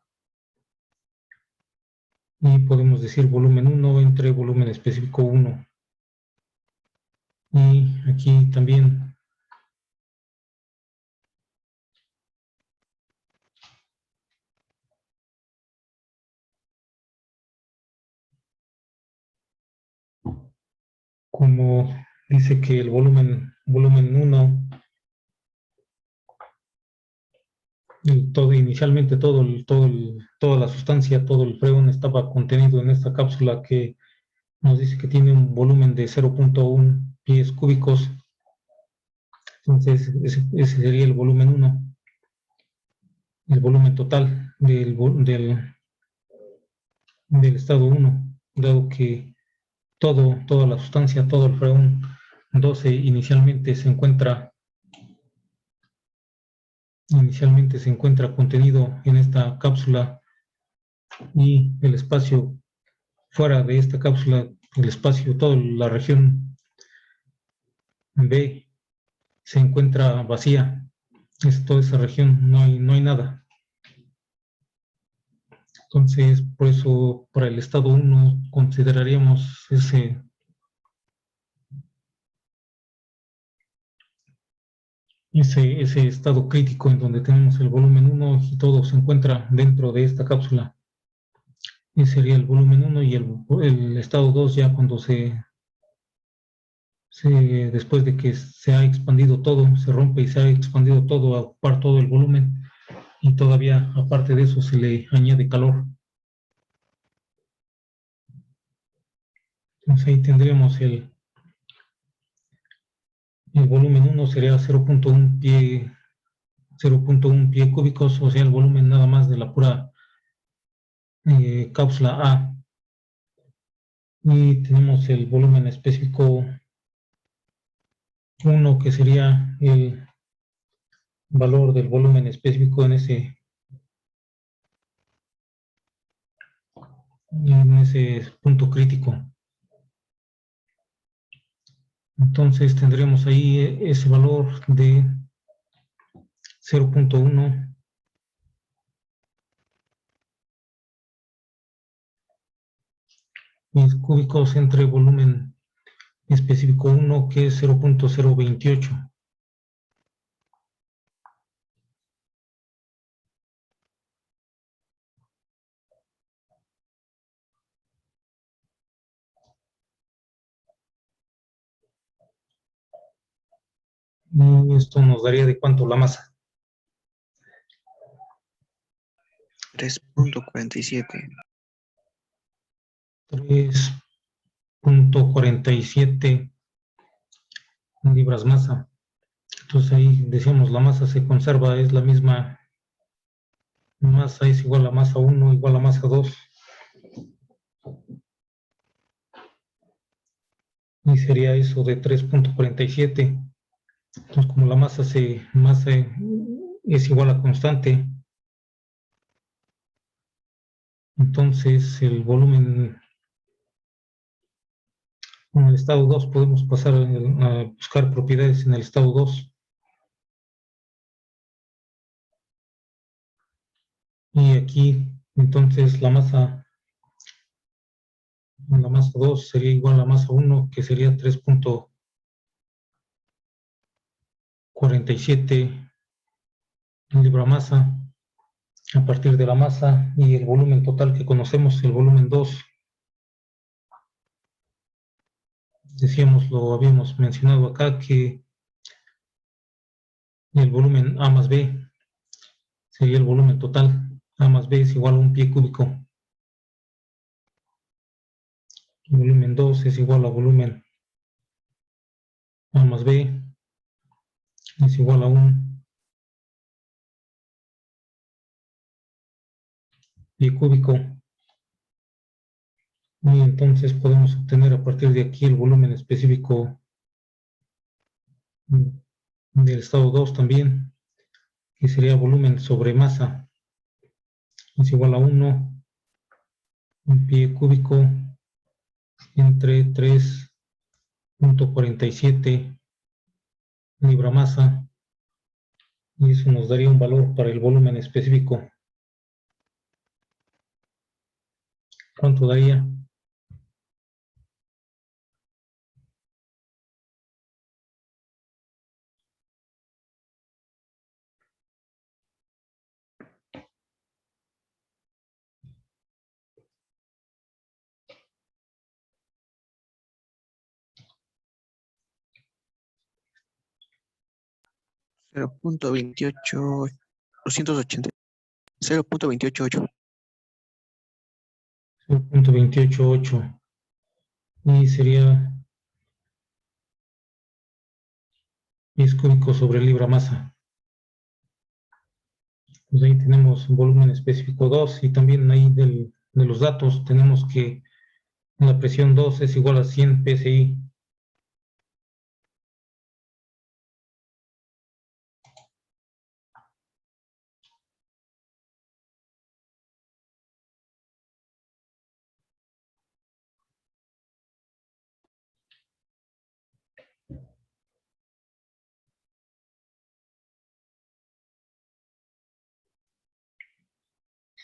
Y podemos decir volumen 1 entre volumen específico 1. Y aquí también como dice que el volumen 1, inicialmente toda la sustancia, todo el freón estaba contenido en esta cápsula que nos dice que tiene un volumen de 0.1 pies cúbicos. Entonces ese sería el volumen 1, el volumen total del estado 1, dado que toda la sustancia, todo el freón 12 inicialmente se encuentra contenido en esta cápsula, y el espacio fuera de esta cápsula, el espacio, toda la región B se encuentra vacía. Es toda esa región, no hay nada. Entonces, por eso, para el estado 1 consideraríamos ese estado crítico en donde tenemos el volumen 1 y todo se encuentra dentro de esta cápsula. Ese sería el volumen 1, y el estado 2 ya cuando se después de que se ha expandido todo, se rompe y se ha expandido todo a ocupar todo el volumen, y todavía aparte de eso se le añade calor. Entonces ahí tendríamos el volumen 1 sería 0.1 pie cúbicos, o sea, el volumen nada más de la pura cápsula A. Y tenemos el volumen específico 1, que sería el valor del volumen específico en ese punto crítico. Entonces tendremos ahí ese valor de 0.1 pies cúbicos entre volumen específico 1, que es 0.028. Y esto nos daría de cuánto la masa. 3.47. 3.47 libras masa. Entonces ahí decíamos la masa se conserva, es la misma masa, es igual a masa 1 igual a masa 2. Y sería eso de 3.47. Entonces como la masa es igual a constante, entonces el volumen en el estado 2 podemos pasar a buscar propiedades en el estado 2. Y aquí entonces la masa 2 sería igual a masa 1, que sería 3.47 libra masa a partir de la masa, y el volumen total que conocemos, el volumen 2, decíamos, lo habíamos mencionado acá, que el volumen A más B sería el volumen total. A más B es igual a un pie cúbico. El volumen 2 es igual a volumen A más B es igual a un pie cúbico. Y entonces podemos obtener a partir de aquí el volumen específico del estado 2 también, que sería volumen sobre masa, es igual a 1, un pie cúbico entre 3.47 libra masa, y eso nos daría un valor para el volumen específico. ¿Cuánto daría? 0.28, 280, 0.288. 0.288, y sería pies cúbicos sobre libra masa. Pues ahí tenemos un volumen específico 2, y también ahí de los datos tenemos que la presión 2 es igual a 100 psi.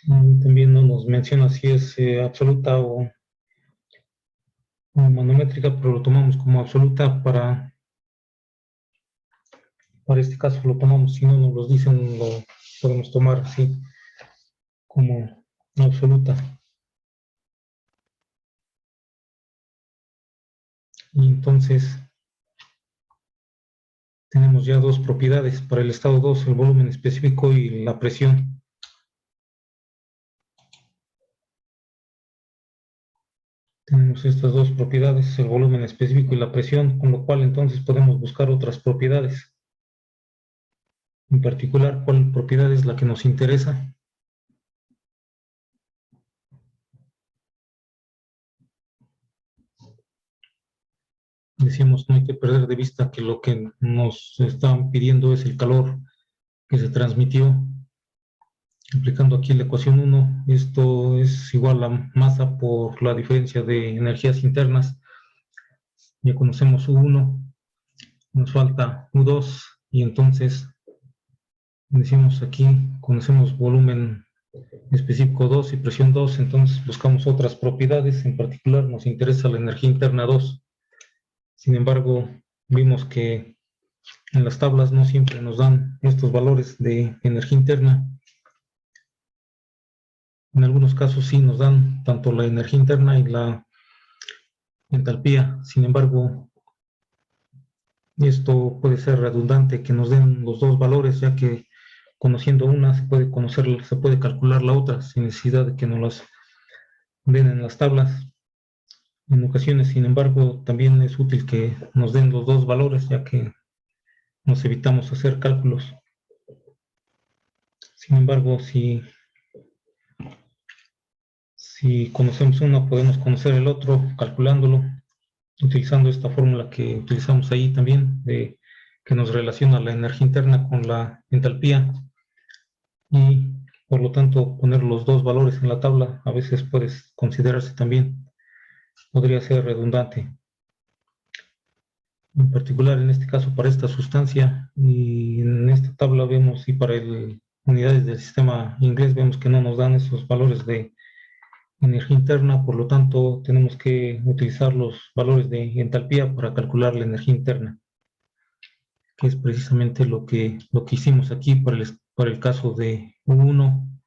Y también no nos menciona si es absoluta o manométrica, pero lo tomamos como absoluta para este caso, lo tomamos. Si no nos lo dicen, lo podemos tomar así como absoluta. Y entonces tenemos ya dos propiedades para el estado 2, el volumen específico y la presión. Tenemos estas dos propiedades, el volumen específico y la presión, con lo cual entonces podemos buscar otras propiedades. En particular, ¿cuál propiedad es la que nos interesa? Decíamos, no hay que perder de vista que lo que nos están pidiendo es el calor que se transmitió. Aplicando aquí la ecuación 1, esto es igual a masa por la diferencia de energías internas. Ya conocemos U1, nos falta U2, y entonces decimos aquí, conocemos volumen específico 2 y presión 2, entonces buscamos otras propiedades, en particular nos interesa la energía interna 2. Sin embargo, vimos que en las tablas no siempre nos dan estos valores de energía interna. En algunos casos sí nos dan tanto la energía interna y la entalpía. Sin embargo, esto puede ser redundante que nos den los dos valores, ya que conociendo una se puede calcular la otra sin necesidad de que nos las den en las tablas. En ocasiones, sin embargo, también es útil que nos den los dos valores, ya que nos evitamos hacer cálculos. Sin embargo, si conocemos uno, podemos conocer el otro calculándolo, utilizando esta fórmula que utilizamos ahí también, que nos relaciona la energía interna con la entalpía, y por lo tanto poner los dos valores en la tabla a veces puede considerarse también, podría ser redundante. En particular, en este caso, para esta sustancia, y en esta tabla vemos, y para unidades del sistema inglés, vemos que no nos dan esos valores de energía interna, por lo tanto, tenemos que utilizar los valores de entalpía para calcular la energía interna, que es precisamente lo que hicimos aquí para el caso de U1,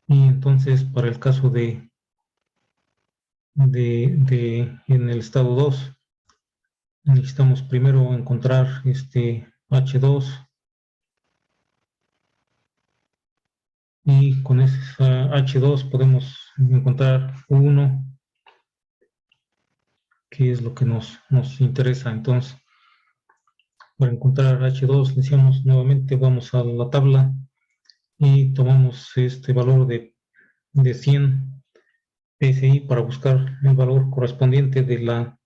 y entonces para el caso de en el estado 2, necesitamos primero encontrar H2, y con esa H2 podemos encontrar U1, que es lo que nos interesa. Entonces, para encontrar H2, decíamos nuevamente, vamos a la tabla y tomamos este valor de 100 PSI para buscar el valor correspondiente de la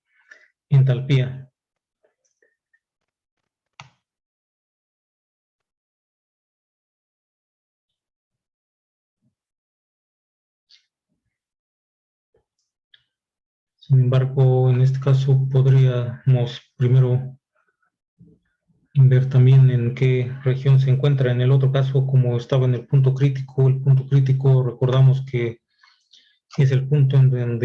entalpía. Sin embargo, en este caso podríamos primero ver también en qué región se encuentra. En el otro caso, como estaba en el punto crítico recordamos que es el punto en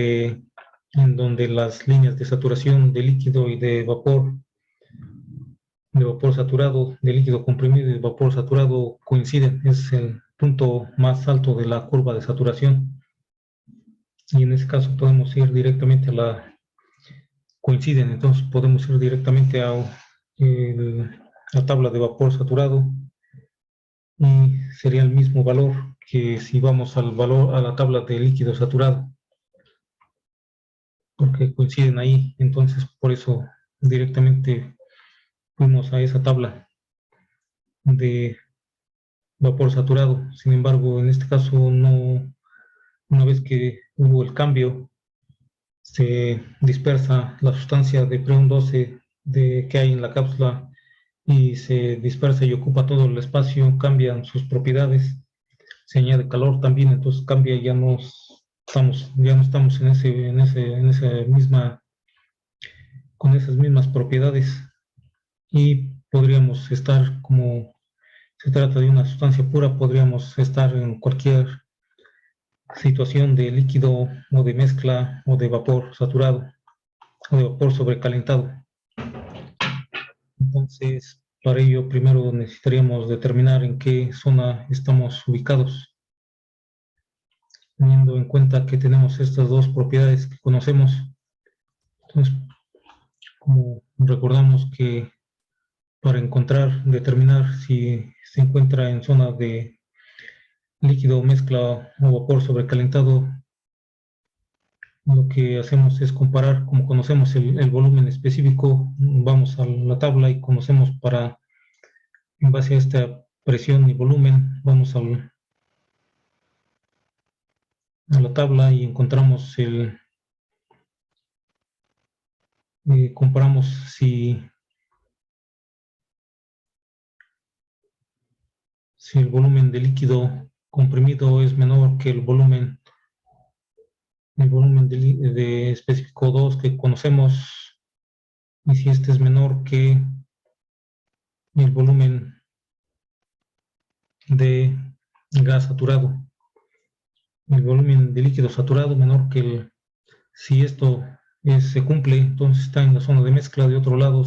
donde las líneas de saturación de líquido y de vapor saturado, de líquido comprimido y de vapor saturado coinciden. Es el punto más alto de la curva de saturación. Y en ese caso podemos ir directamente coinciden, entonces podemos ir directamente a la tabla de vapor saturado, y sería el mismo valor que si vamos a la tabla de líquido saturado, porque coinciden ahí. Entonces por eso directamente fuimos a esa tabla de vapor saturado. Sin embargo, en este caso no, una vez que hubo el cambio, se dispersa la sustancia de preón 12 que hay en la cápsula, y se dispersa y ocupa todo el espacio, cambian sus propiedades, se añade calor también, entonces cambia, ya no estamos con esas mismas propiedades, y podríamos estar, como se trata de una sustancia pura, podríamos estar en cualquier situación de líquido o de mezcla o de vapor saturado o de vapor sobrecalentado. Entonces, para ello primero necesitaríamos determinar en qué zona estamos ubicados, teniendo en cuenta que tenemos estas dos propiedades que conocemos. Entonces, como recordamos que para determinar si se encuentra en zona de líquido, mezcla o vapor sobrecalentado. Lo que hacemos es comparar, como conocemos el volumen específico, vamos a la tabla y conocemos en base a esta presión y volumen, vamos a la tabla y encontramos comparamos si el volumen de líquido comprimido es menor que el volumen de específico 2 que conocemos, y si este es menor que el volumen de gas saturado. El volumen de líquido saturado menor que si esto se cumple, entonces está en la zona de mezcla. De otro modo,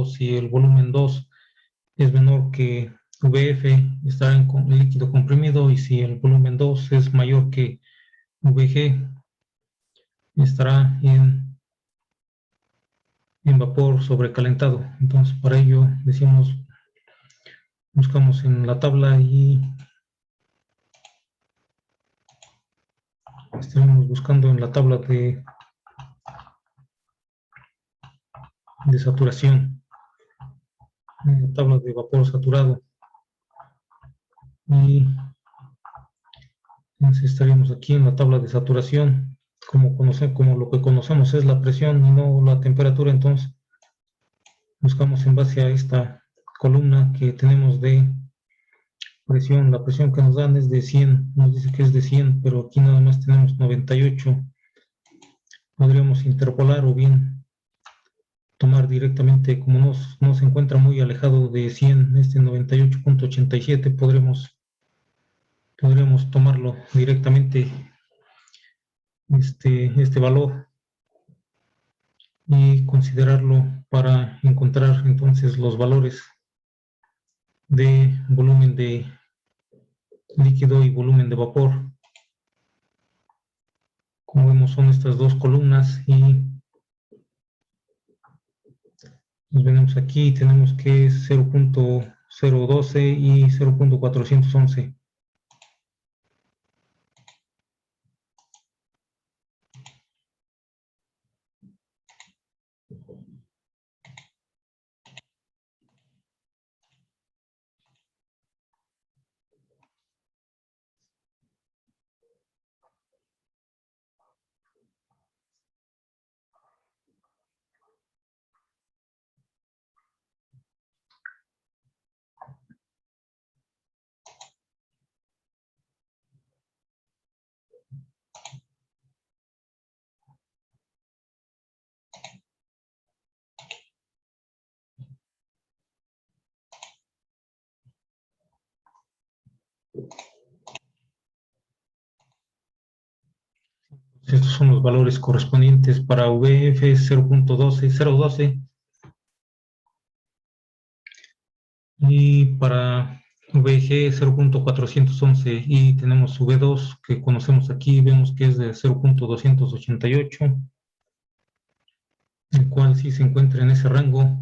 si el volumen 2 es menor que VF, estará en líquido comprimido, y si el volumen 2 es mayor que VG, estará en vapor sobrecalentado. Entonces, para ello buscamos en la tabla y estaremos buscando en la tabla de saturación, en la tabla de vapor saturado, y entonces estaríamos aquí en la tabla de saturación. Como lo que conocemos es la presión y no la temperatura, entonces buscamos en base a esta columna que tenemos de presión. La presión que nos dan es de 100, nos dice que es de 100, pero aquí nada más tenemos 98. Podríamos interpolar o bien tomar directamente, como no se encuentra muy alejado de 100, este 98.87, podríamos tomarlo directamente, este valor, y considerarlo para encontrar entonces los valores de volumen de líquido y volumen de vapor. Como vemos, son estas dos columnas, y nos venimos aquí y tenemos que es 0.012 y 0.411. Estos son los valores correspondientes para VF 0.12, y para VG 0.411, y tenemos V2 que conocemos aquí, vemos que es de 0.288, el cual sí se encuentra en ese rango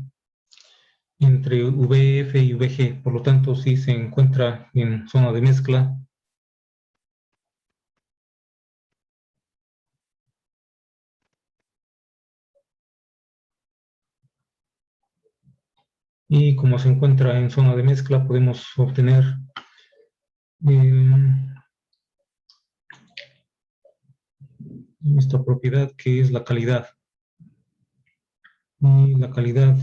entre VF y VG, por lo tanto sí se encuentra en zona de mezcla. Y como se encuentra en zona de mezcla, podemos obtener esta propiedad, que es la calidad. Y la calidad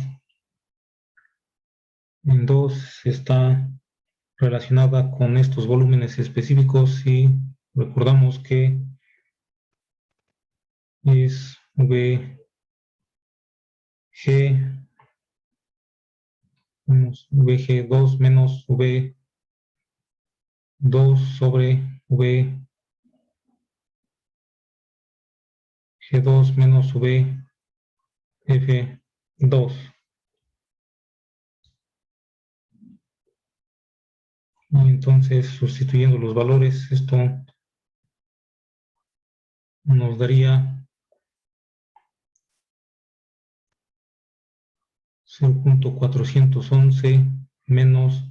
en 2 está relacionada con estos volúmenes específicos, y recordamos que es VG menos VG2 menos V2 sobre VG2 menos VF2. Y entonces, sustituyendo los valores, esto nos daría 0.411 menos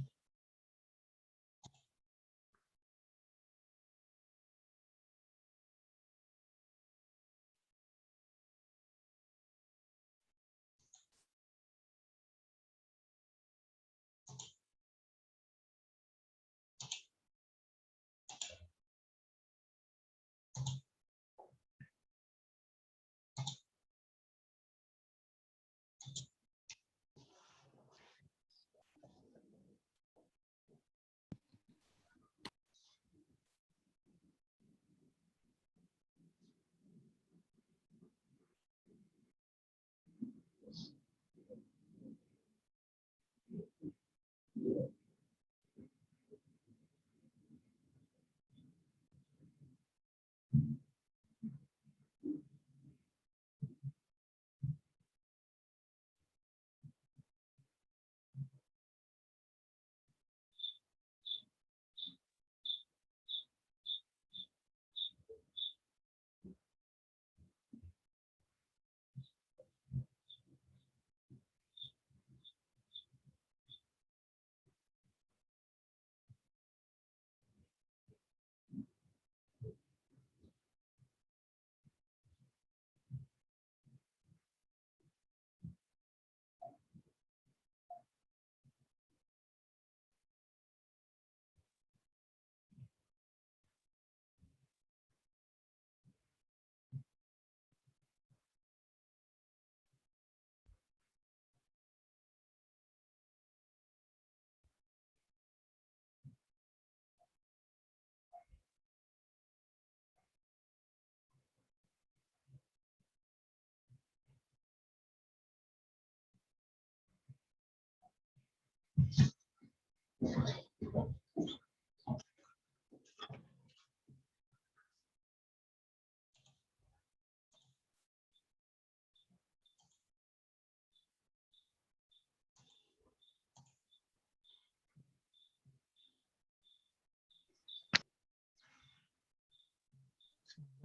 0.411.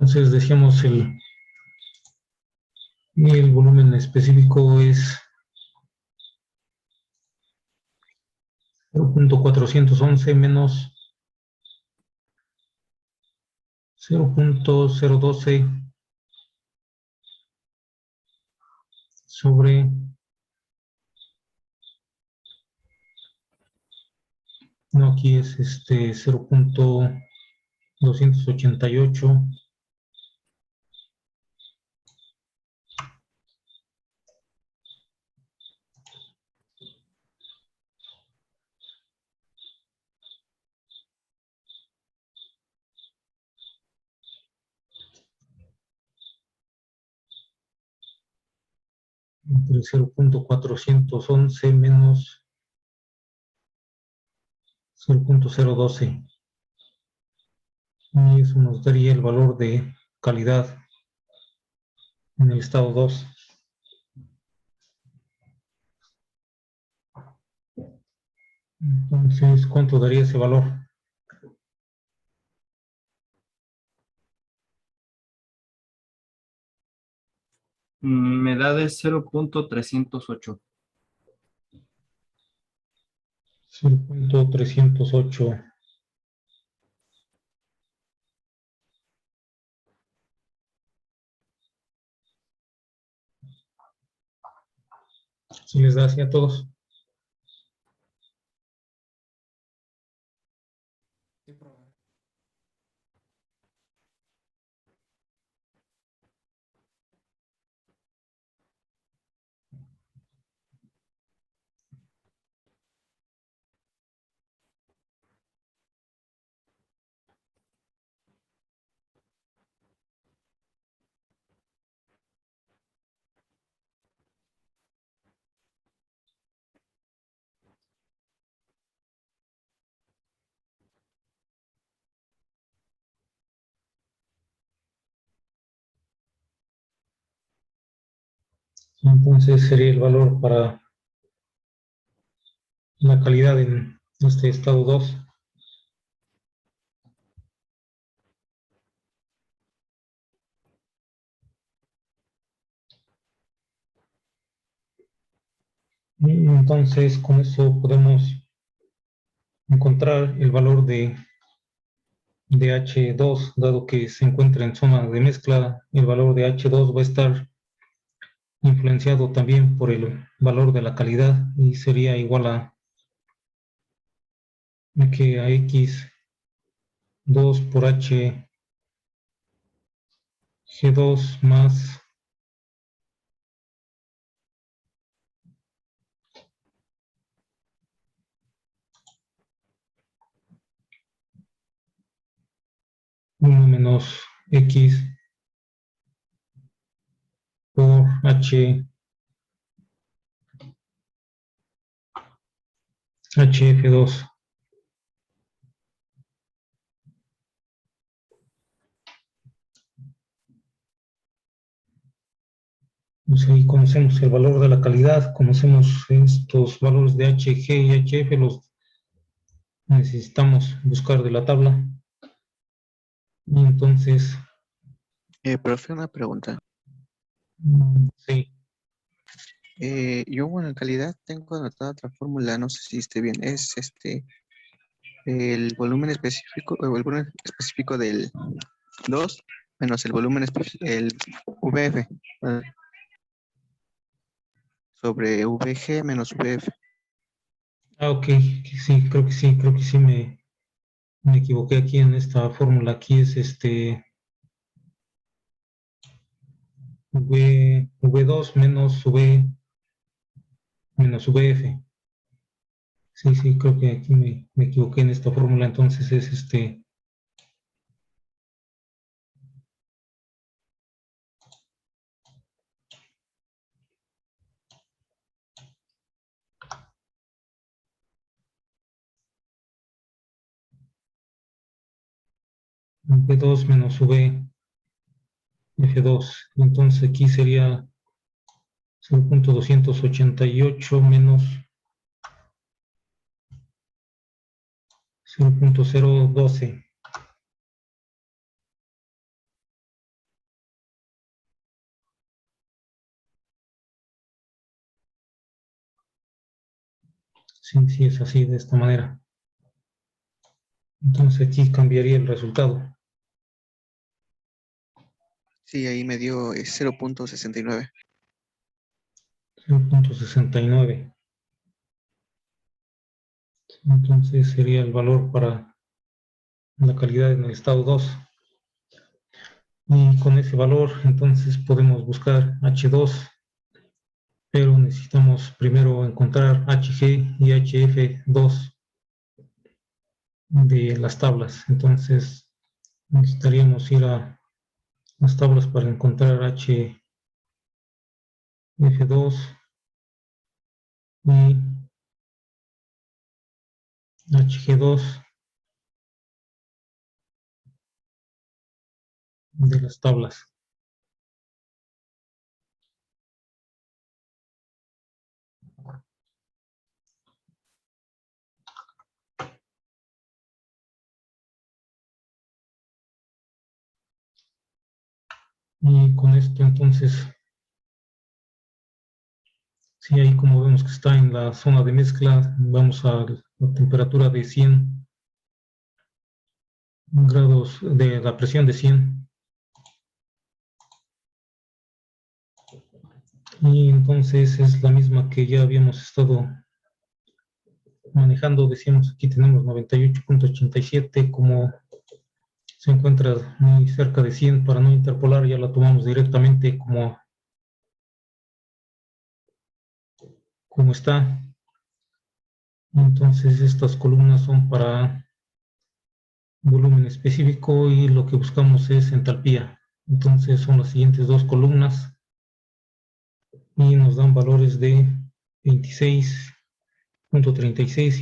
Entonces decíamos el volumen específico es 0.411 menos 0.012 sobre no, aquí es 0.288 entre 0.411 menos 0.012 y eso nos daría el valor de calidad en el estado 2. Entonces, ¿cuánto daría ese valor? Me da de 0.308. 0.308. Si les da así a todos. Sí, profe. Entonces sería el valor para la calidad en este estado 2. Y entonces con eso podemos encontrar el valor de H2, dado que se encuentra en zona de mezcla. El valor de H2 va a estar influenciado también por el valor de la calidad y sería igual a X2 por H G2 más uno menos X por HF2. Pues ahí conocemos el valor de la calidad, conocemos estos valores de HG y HF, los necesitamos buscar de la tabla. Y entonces, Profe, una pregunta. sí, Yo, bueno, en calidad tengo anotada otra fórmula, no sé si esté bien. Es el volumen específico, o el volumen específico del 2 menos el volumen el VF, sobre VG menos VF. ok, sí, creo que sí me equivoqué aquí en esta fórmula. Aquí es V2 menos menos VF. Sí, creo que aquí me equivoqué en esta fórmula, entonces es V2 menos F2. Entonces aquí sería 0.288 menos 0.012. Sí, es así, de esta manera. Entonces aquí cambiaría el resultado. Sí, ahí me dio 0.69. 0.69. Entonces sería el valor para la calidad en el estado 2. Y con ese valor entonces podemos buscar H2, pero necesitamos primero encontrar HG y HF2 de las tablas. Entonces necesitaríamos ir a las tablas para encontrar HF2 y HG2 de las tablas. Y con esto entonces, sí, ahí como vemos que está en la zona de mezcla, vamos a la temperatura de 100 grados, de la presión de 100. Y entonces es la misma que ya habíamos estado manejando. Decíamos aquí tenemos 98.87, como se encuentra muy cerca de 100, para no interpolar ya la tomamos directamente como está. Entonces estas columnas son para volumen específico y lo que buscamos es entalpía. Entonces son las siguientes dos columnas y nos dan valores de 26.36 y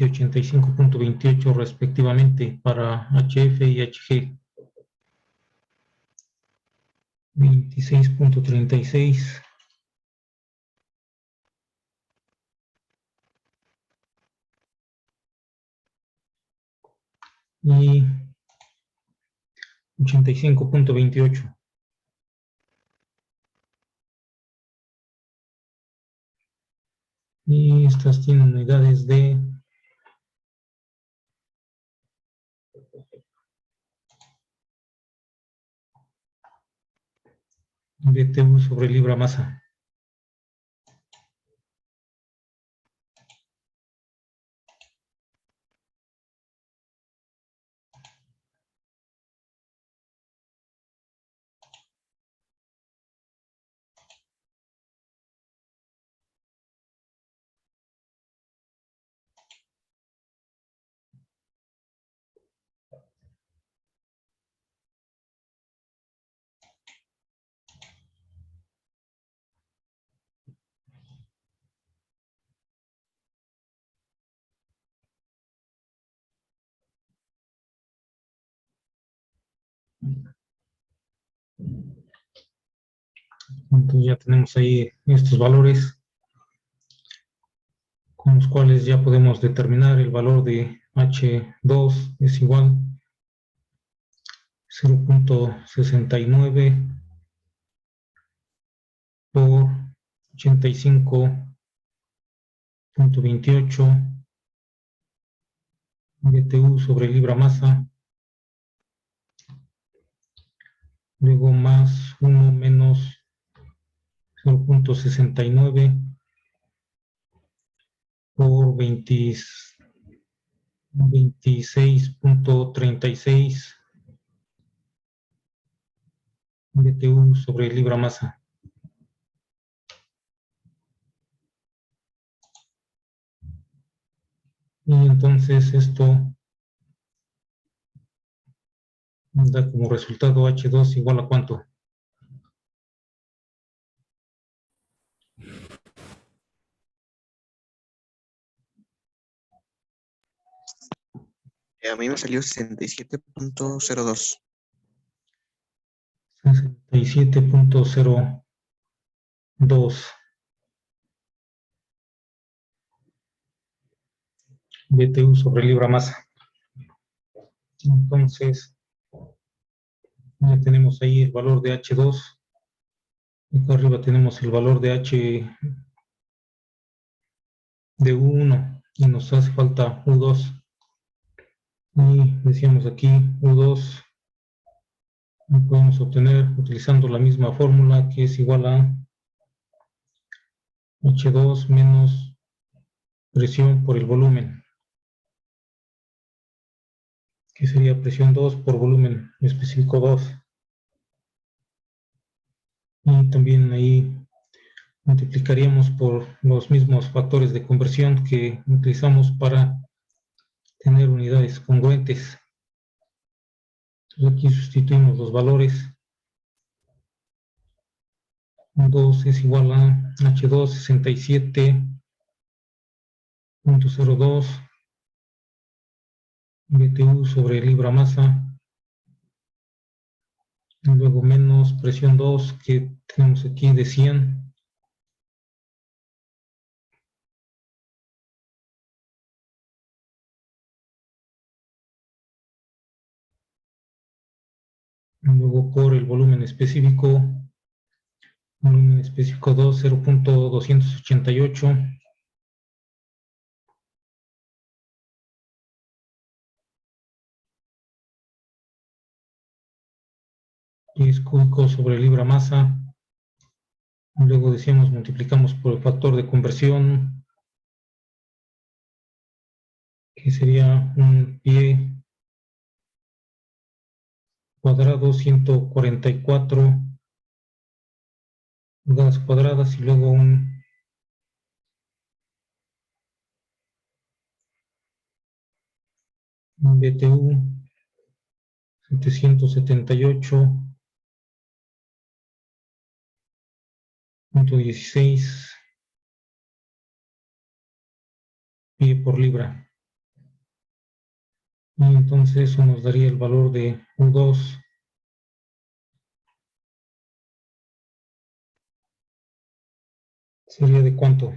85.28 respectivamente para HF y HG. 26.36 y 85.28. Y estas tienen unidades de BTU sobre libra masa. Entonces ya tenemos ahí estos valores con los cuales ya podemos determinar el valor de H2 es igual 0.69 por 85.28 BTU sobre libra masa, luego más 1 menos 0.69 por 26.36 BTU sobre libra masa. Y entonces esto nos da como resultado H2 igual a ¿cuánto? A mí me salió 67.02. 67.02 BTU sobre libra masa. Entonces, ya tenemos ahí el valor de H2. Acá arriba tenemos el valor de H de U1 y nos hace falta U2. Y decíamos aquí U2 lo podemos obtener utilizando la misma fórmula que es igual a H2 menos presión por el volumen, que sería presión 2 por volumen específico 2. Y también ahí multiplicaríamos por los mismos factores de conversión que utilizamos para tener unidades congruentes. Entonces aquí sustituimos los valores. 2 es igual a H2 67.02 BTU sobre libra masa, y luego menos presión 2 que tenemos aquí de 100, y luego por el volumen específico 2, 0.288, pies cúbicos sobre libra masa. Luego decíamos multiplicamos por el factor de conversión, que sería un pie cuadrado 144 pulgadas cuadradas, y luego un BTU 778.16 pie por libra. Y entonces eso nos daría el valor de U2 sería de ¿cuánto?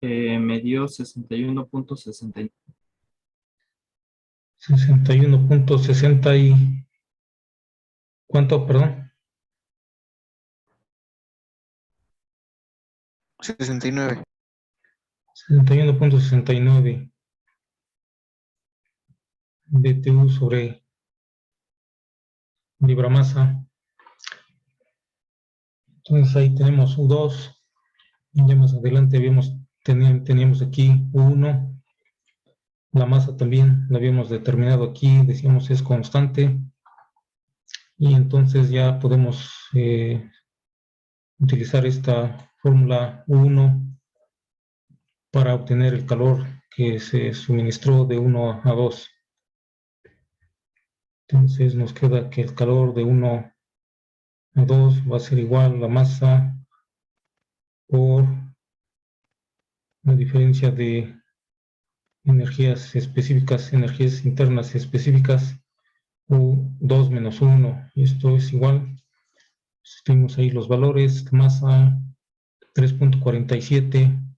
Me dio 61.60. 61.60 y... ¿Cuánto, perdón? 69. 61.69 BTU sobre libra masa. Entonces ahí tenemos U2. Y ya más adelante teníamos aquí U1. La masa también la habíamos determinado aquí, decíamos es constante. Y entonces ya podemos utilizar esta fórmula U1 para obtener el calor que se suministró de 1 a 2. Entonces nos queda que el calor de 1 a 2 va a ser igual a la masa por la diferencia de energías específicas, energías internas específicas, U2 menos 1. Y esto es igual. Tenemos ahí los valores, masa 3.47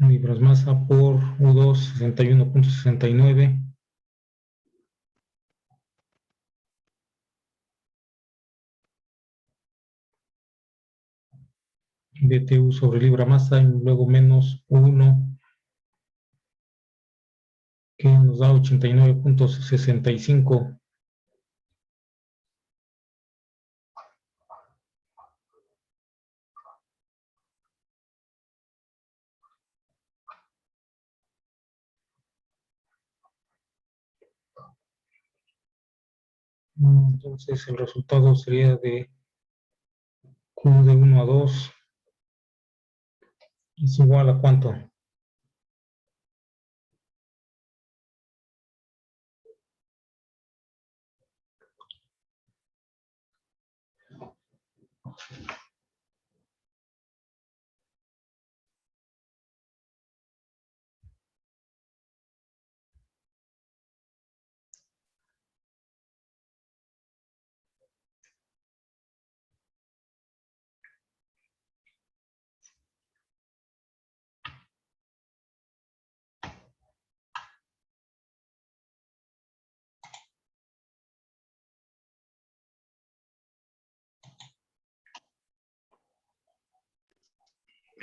libras masa por U2 61.69. BTU sobre libra masa y luego menos 1 que nos da 89.65. Entonces el resultado sería de Q de 1 a 2 es igual a ¿cuánto?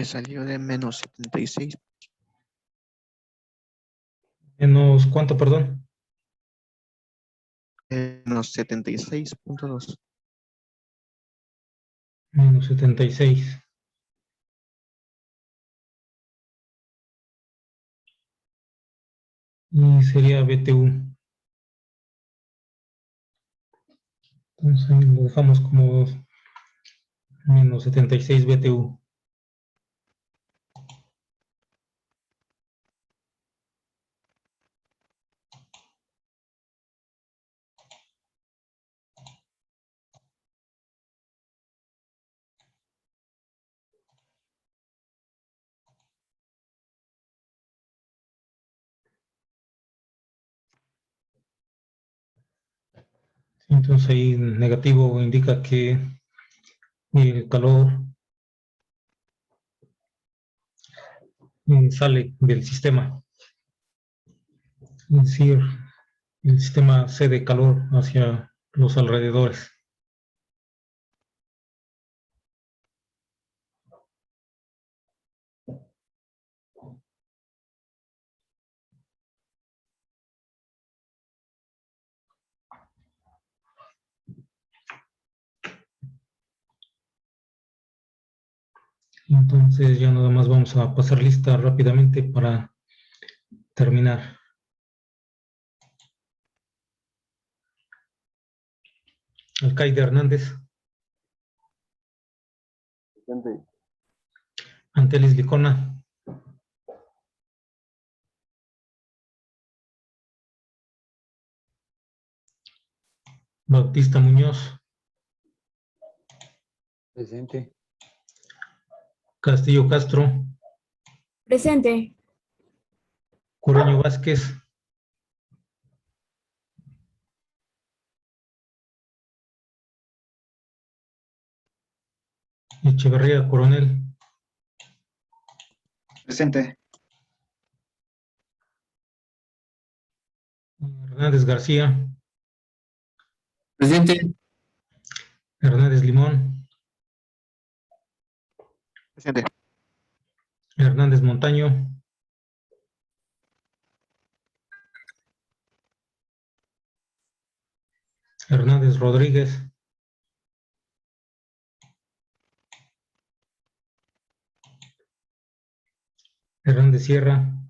Me salió de menos 76. Menos ¿cuánto, perdón? Menos 76.2. Menos 76. Y sería BTU. Entonces ahí lo dejamos como menos 76 BTU. Entonces ahí negativo indica que el calor sale del sistema. Es decir, el sistema cede calor hacia los alrededores. Entonces ya nada más vamos a pasar lista rápidamente para terminar. Alcaide Hernández, Presente. Antelis Licona, Bautista Muñoz, Presente. Castillo Castro, Presente. Cureño Vázquez, Echeverría Coronel, Presente. Hernández García, Presente. Hernández Limón, Presente. Hernández Montaño, Hernández Rodríguez, Hernández Sierra,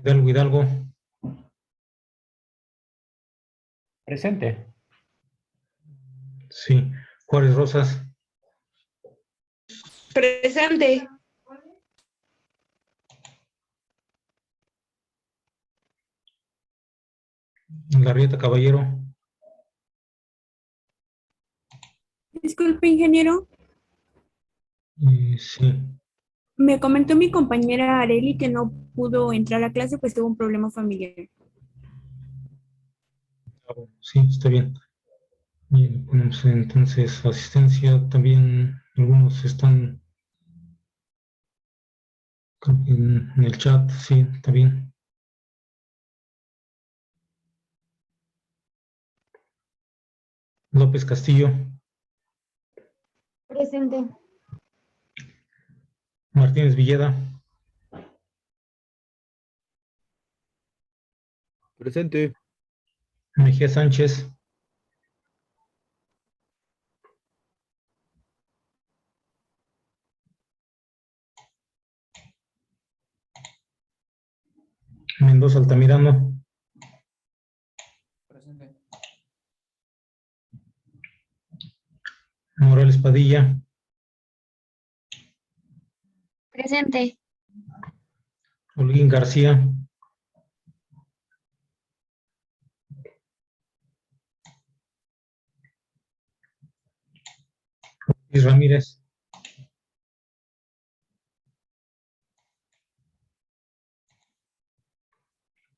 Hidalgo Hidalgo, Presente. sí, Juárez Rosas, Presente. Larrieta Caballero, Disculpe, ingeniero. sí, Me comentó mi compañera Areli que no pudo entrar a clase, pues tuvo un problema familiar. sí, está bien. Bien, ponemos entonces asistencia, también algunos están creo que en el chat, sí, está bien. López Castillo, Presente. Martínez Villeda, Presente. Mejía Sánchez, Mendoza Altamirano, Presente. Morales Padilla, Presente. Holguín García, Luis Ramírez,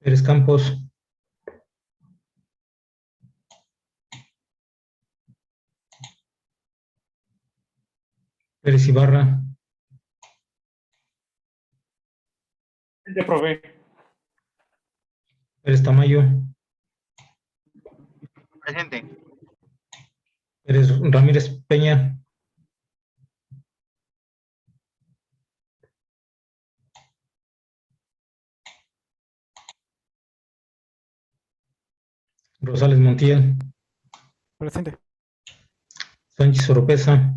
Pérez Campos, Pérez Ibarra, Presente, profe. Pérez Tamayo, Presente. Pérez Ramírez Peña, Rosales Montiel, Presente. Sánchez Oropesa,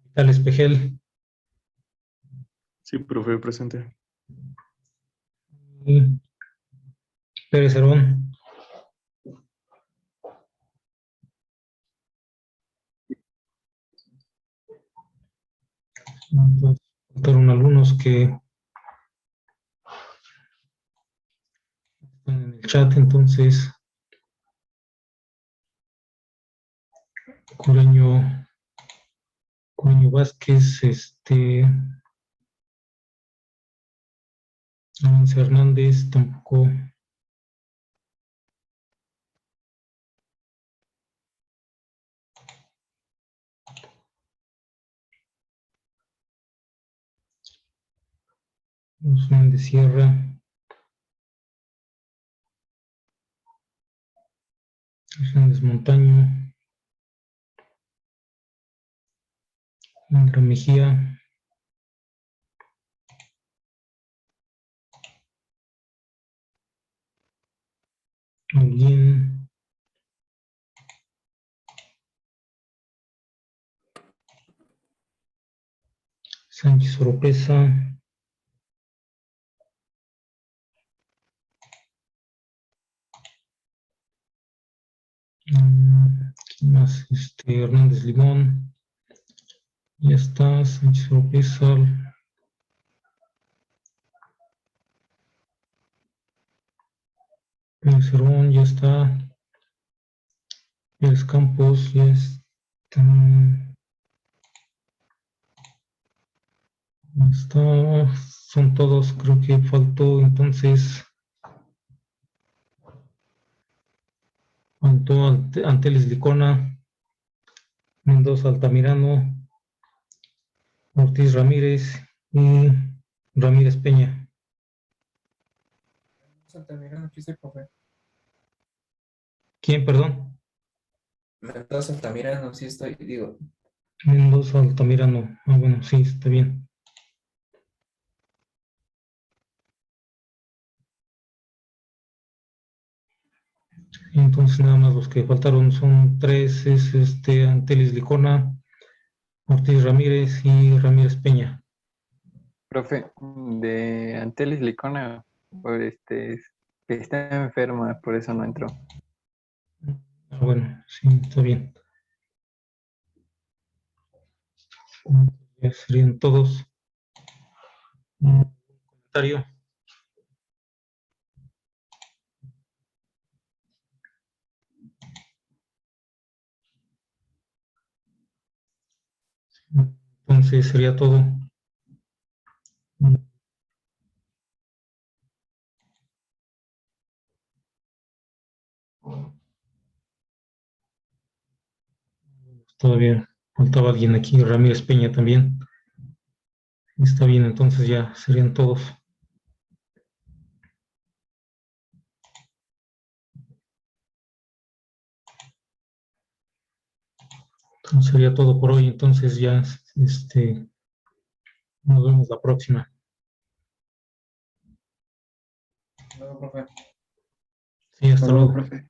Vital Espejel, Sí, profe, presente. y Pérez Herón, entonces, faltaron algunos que están en el chat, entonces Coreño Vázquez, Alonso Hernández, tampoco. Usman de Sierra, Hernández Montaño, Indra Mejía, Holguín, Sánchez Oropesa, ¿quién más? Hernández Limón, ya está, Sánchez Oropesa, Pérez Herón, ya está, Pérez Campos ya está. Son todos, creo que faltó entonces. Faltó Antelis Licona, Mendoza Altamirano, Ortiz Ramírez y Ramírez Peña. Altamirano, aquí estoy, profe. ¿Quién, perdón? Mendoza Altamirano, sí estoy, digo. Mendoza Altamirano. Ah, bueno, sí, está bien. Entonces nada más los que faltaron son tres, es Antelis Licona, Ortiz Ramírez y Ramírez Peña. Profe, de Antelis Licona, por que está enferma, por eso no entró. Ah, bueno, sí, está bien. Ya serían todos. ¿Un comentario? Entonces sería todo. Todavía faltaba alguien aquí, Ramírez Peña también. Está bien, entonces ya serían todos. Entonces sería todo por hoy, entonces ya nos vemos la próxima. Luego, profe. Sí, hasta luego. profe.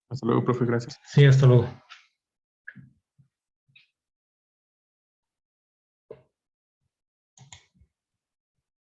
Hasta luego, profe, gracias. Sí, hasta luego.